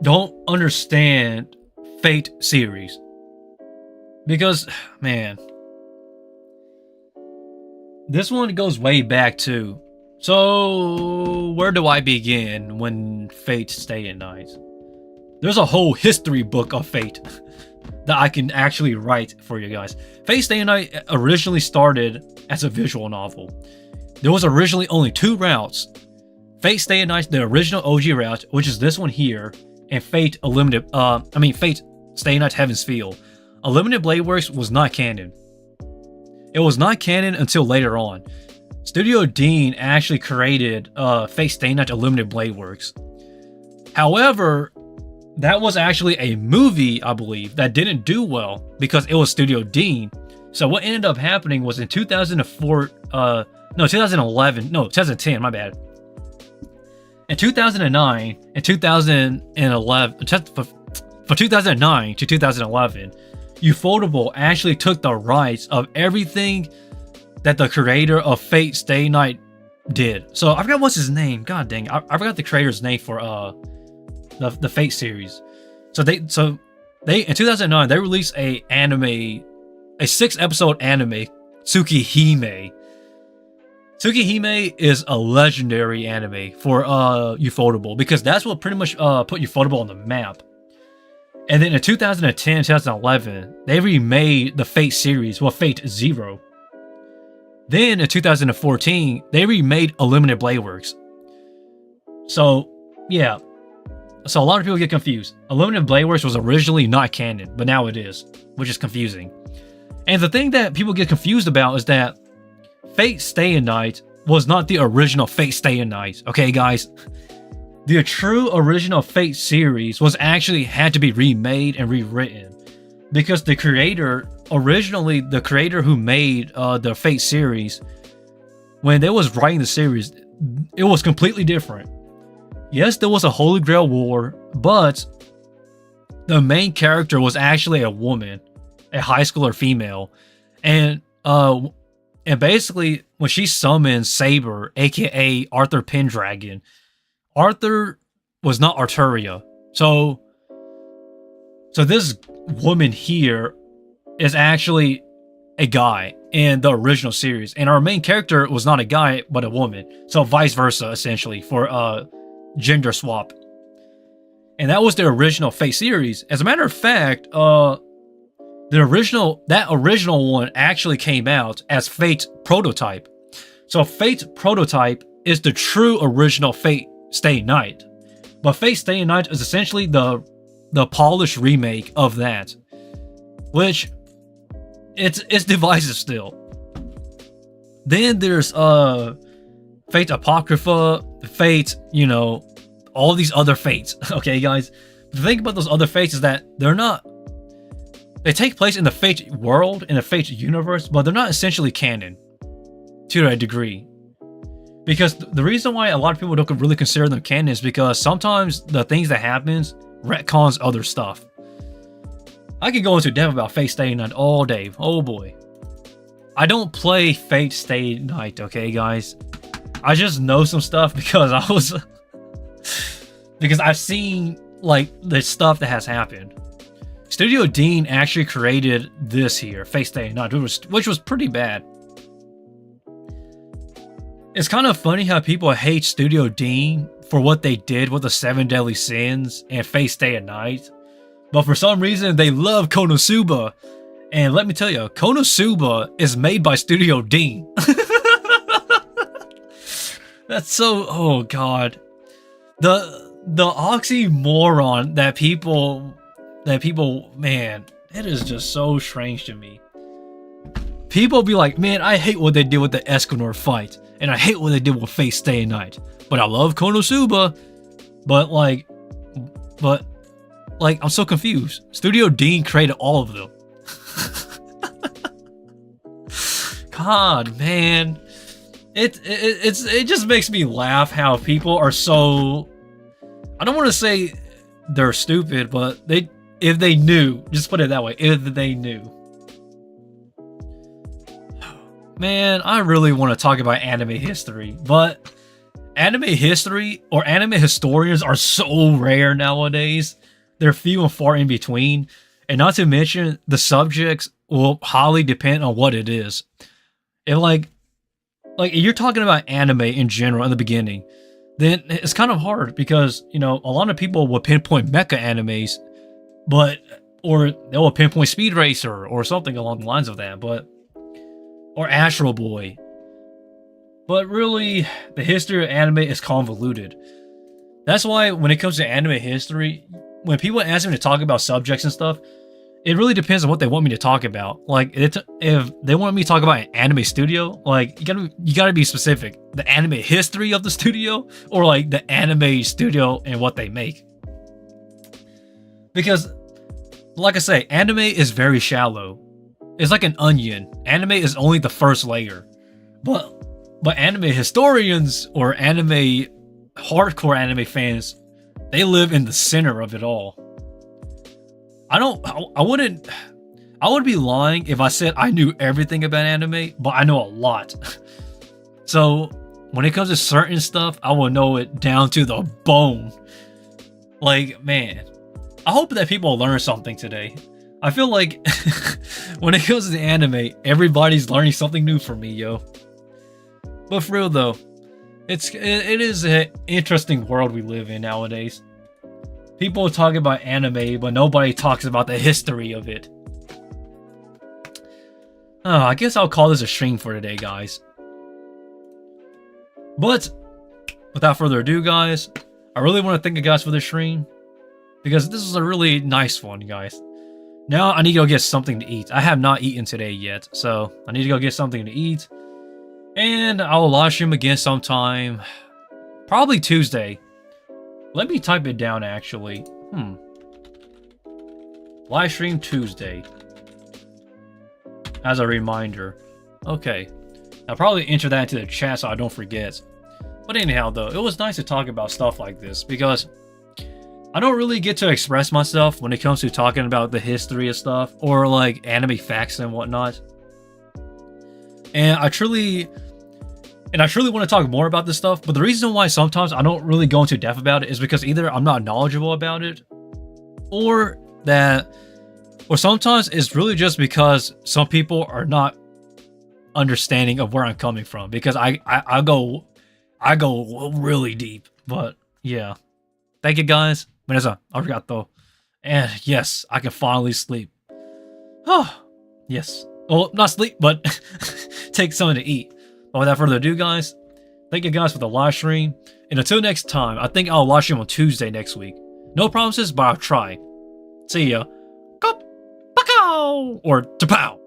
don't understand Fate series. Because, man, this one goes way back too. So, where do I begin when Fate Stay Night? There's a whole history book of Fate that I can actually write for you guys. Fate Stay Night originally started as a visual novel. There was originally only 2 routes. Fate Stay Night, the original OG route, which is this one here, and Fate Stay Night Heaven's Feel. Unlimited Blade Works was not canon. It was not canon until later on. Studio Dean actually created Fate Stay Night Unlimited Blade Works. However, that was actually a movie, I believe, that didn't do well because it was Studio Dean. So what ended up happening was in 2010, my bad. In 2009 and 2011, for 2009 to 2011, Ufotable actually took the rights of everything that the creator of Fate Stay Night did. So I forgot what's his name. God dang, I forgot the creator's name for the Fate series. So they in 2009 they released a 6-episode anime, Tsukihime. Tsukihime is a legendary anime for Ufotable because that's what pretty much put Ufotable on the map. And then in 2010, 2011, they remade the Fate series, Fate Zero. Then in 2014, they remade Unlimited Blade Works. So, yeah. So a lot of people get confused. Unlimited Blade Works was originally not canon, but now it is, which is confusing. And the thing that people get confused about is that Fate Stay Night was not the original Fate Stay Night, okay, guys? The true original Fate series was actually had to be remade and rewritten because the creator who made the Fate series, when they was writing the series, it was completely different. Yes, there was a Holy Grail War, but the main character was actually a woman, a high schooler female, and basically when she summoned Saber, aka Arthur Pendragon, Arthur was not Arturia. So this woman here is actually a guy in the original series, and our main character was not a guy but a woman. So vice versa, essentially, for gender swap. And that was the original Fate series. As a matter of fact, that original one actually came out as Fate Prototype. So Fate Prototype is the true original Fate Stay Night. But Fate Stay Night is essentially the polished remake of that. Which it's divisive still. Then there's Fate Apocrypha, Fate, all these other Fates. Okay, guys? The thing about those other Fates is that they take place in the Fate world, in the Fate universe, but they're not essentially canon to a degree. Because the reason why a lot of people don't really consider them canon is because sometimes the things that happens retcons other stuff. I could go into depth about Fate Stay Night all day. Oh boy. I don't play Fate Stay Night, okay, guys? I just know some stuff because because I've seen the stuff that has happened. Studio Dean actually created this here, Fate Stay Night, which was pretty bad. It's kind of funny how people hate Studio Dean for what they did with the 7 Deadly Sins and Fate Stay at Night, but for some reason they love Konosuba. And let me tell you, Konosuba is made by Studio Dean. That's so, oh god. The oxymoron that people, man, it is just so strange to me. People be like, man, I hate what they did with the Escanor fight, and I hate what they did with Fate Stay Night, but I love Konosuba. But I'm so confused. Studio Dean created all of them. God, man, it just makes me laugh how people are so. I don't want to say they're stupid, but if they knew, just put it that way, if they knew. Man, I really want to talk about anime history, but anime history or anime historians are so rare nowadays. They're few and far in between, and not to mention the subjects will highly depend on what it is. And like you're talking about anime in general in the beginning, then it's kind of hard because, you know, a lot of people will pinpoint mecha animes, or they will pinpoint Speed Racer or something along the lines of that, or Astro Boy. But really, the history of anime is convoluted. That's why when it comes to anime history, when people ask me to talk about subjects and stuff, it really depends on what they want me to talk about. Like, if they want me to talk about an anime studio, like, you gotta be specific. The anime history of the studio, or like the anime studio and what they make. Because, like I say, anime is very shallow. It's like an onion. Anime is only the first layer. But anime historians or hardcore anime fans, they live in the center of it all. I would be lying if I said I knew everything about anime, but I know a lot. So when it comes to certain stuff, I will know it down to the bone. Like, man, I hope that people learn something today. I feel like when it comes to anime, everybody's learning something new from me, yo. But for real though, it is an interesting world we live in nowadays. People talk about anime, but nobody talks about the history of it. Oh, I guess I'll call this a stream for today, guys. But without further ado, guys, I really want to thank you guys for this stream, because this is a really nice one, guys. Now I need to go get something to eat. I have not eaten today yet, so I need to go get something to eat. And I'll live stream again sometime, probably Tuesday. Let me type it down, actually. Live stream Tuesday. As a reminder. Okay. I'll probably enter that into the chat so I don't forget. But anyhow, though, it was nice to talk about stuff like this, because I don't really get to express myself when it comes to talking about the history of stuff, or like anime facts and whatnot. And I truly want to talk more about this stuff, but the reason why sometimes I don't really go into depth about it is because either I'm not knowledgeable about it, or sometimes it's really just because some people are not understanding of where I'm coming from, because I go really deep. But yeah, thank you guys. Minasan, arigato. And yes, I can finally sleep. Oh, yes. Well, not sleep, but take something to eat. But without further ado, guys, thank you guys for the live stream. And until next time, I think I'll live stream on Tuesday next week. No promises, but I'll try. See ya. Or tapow.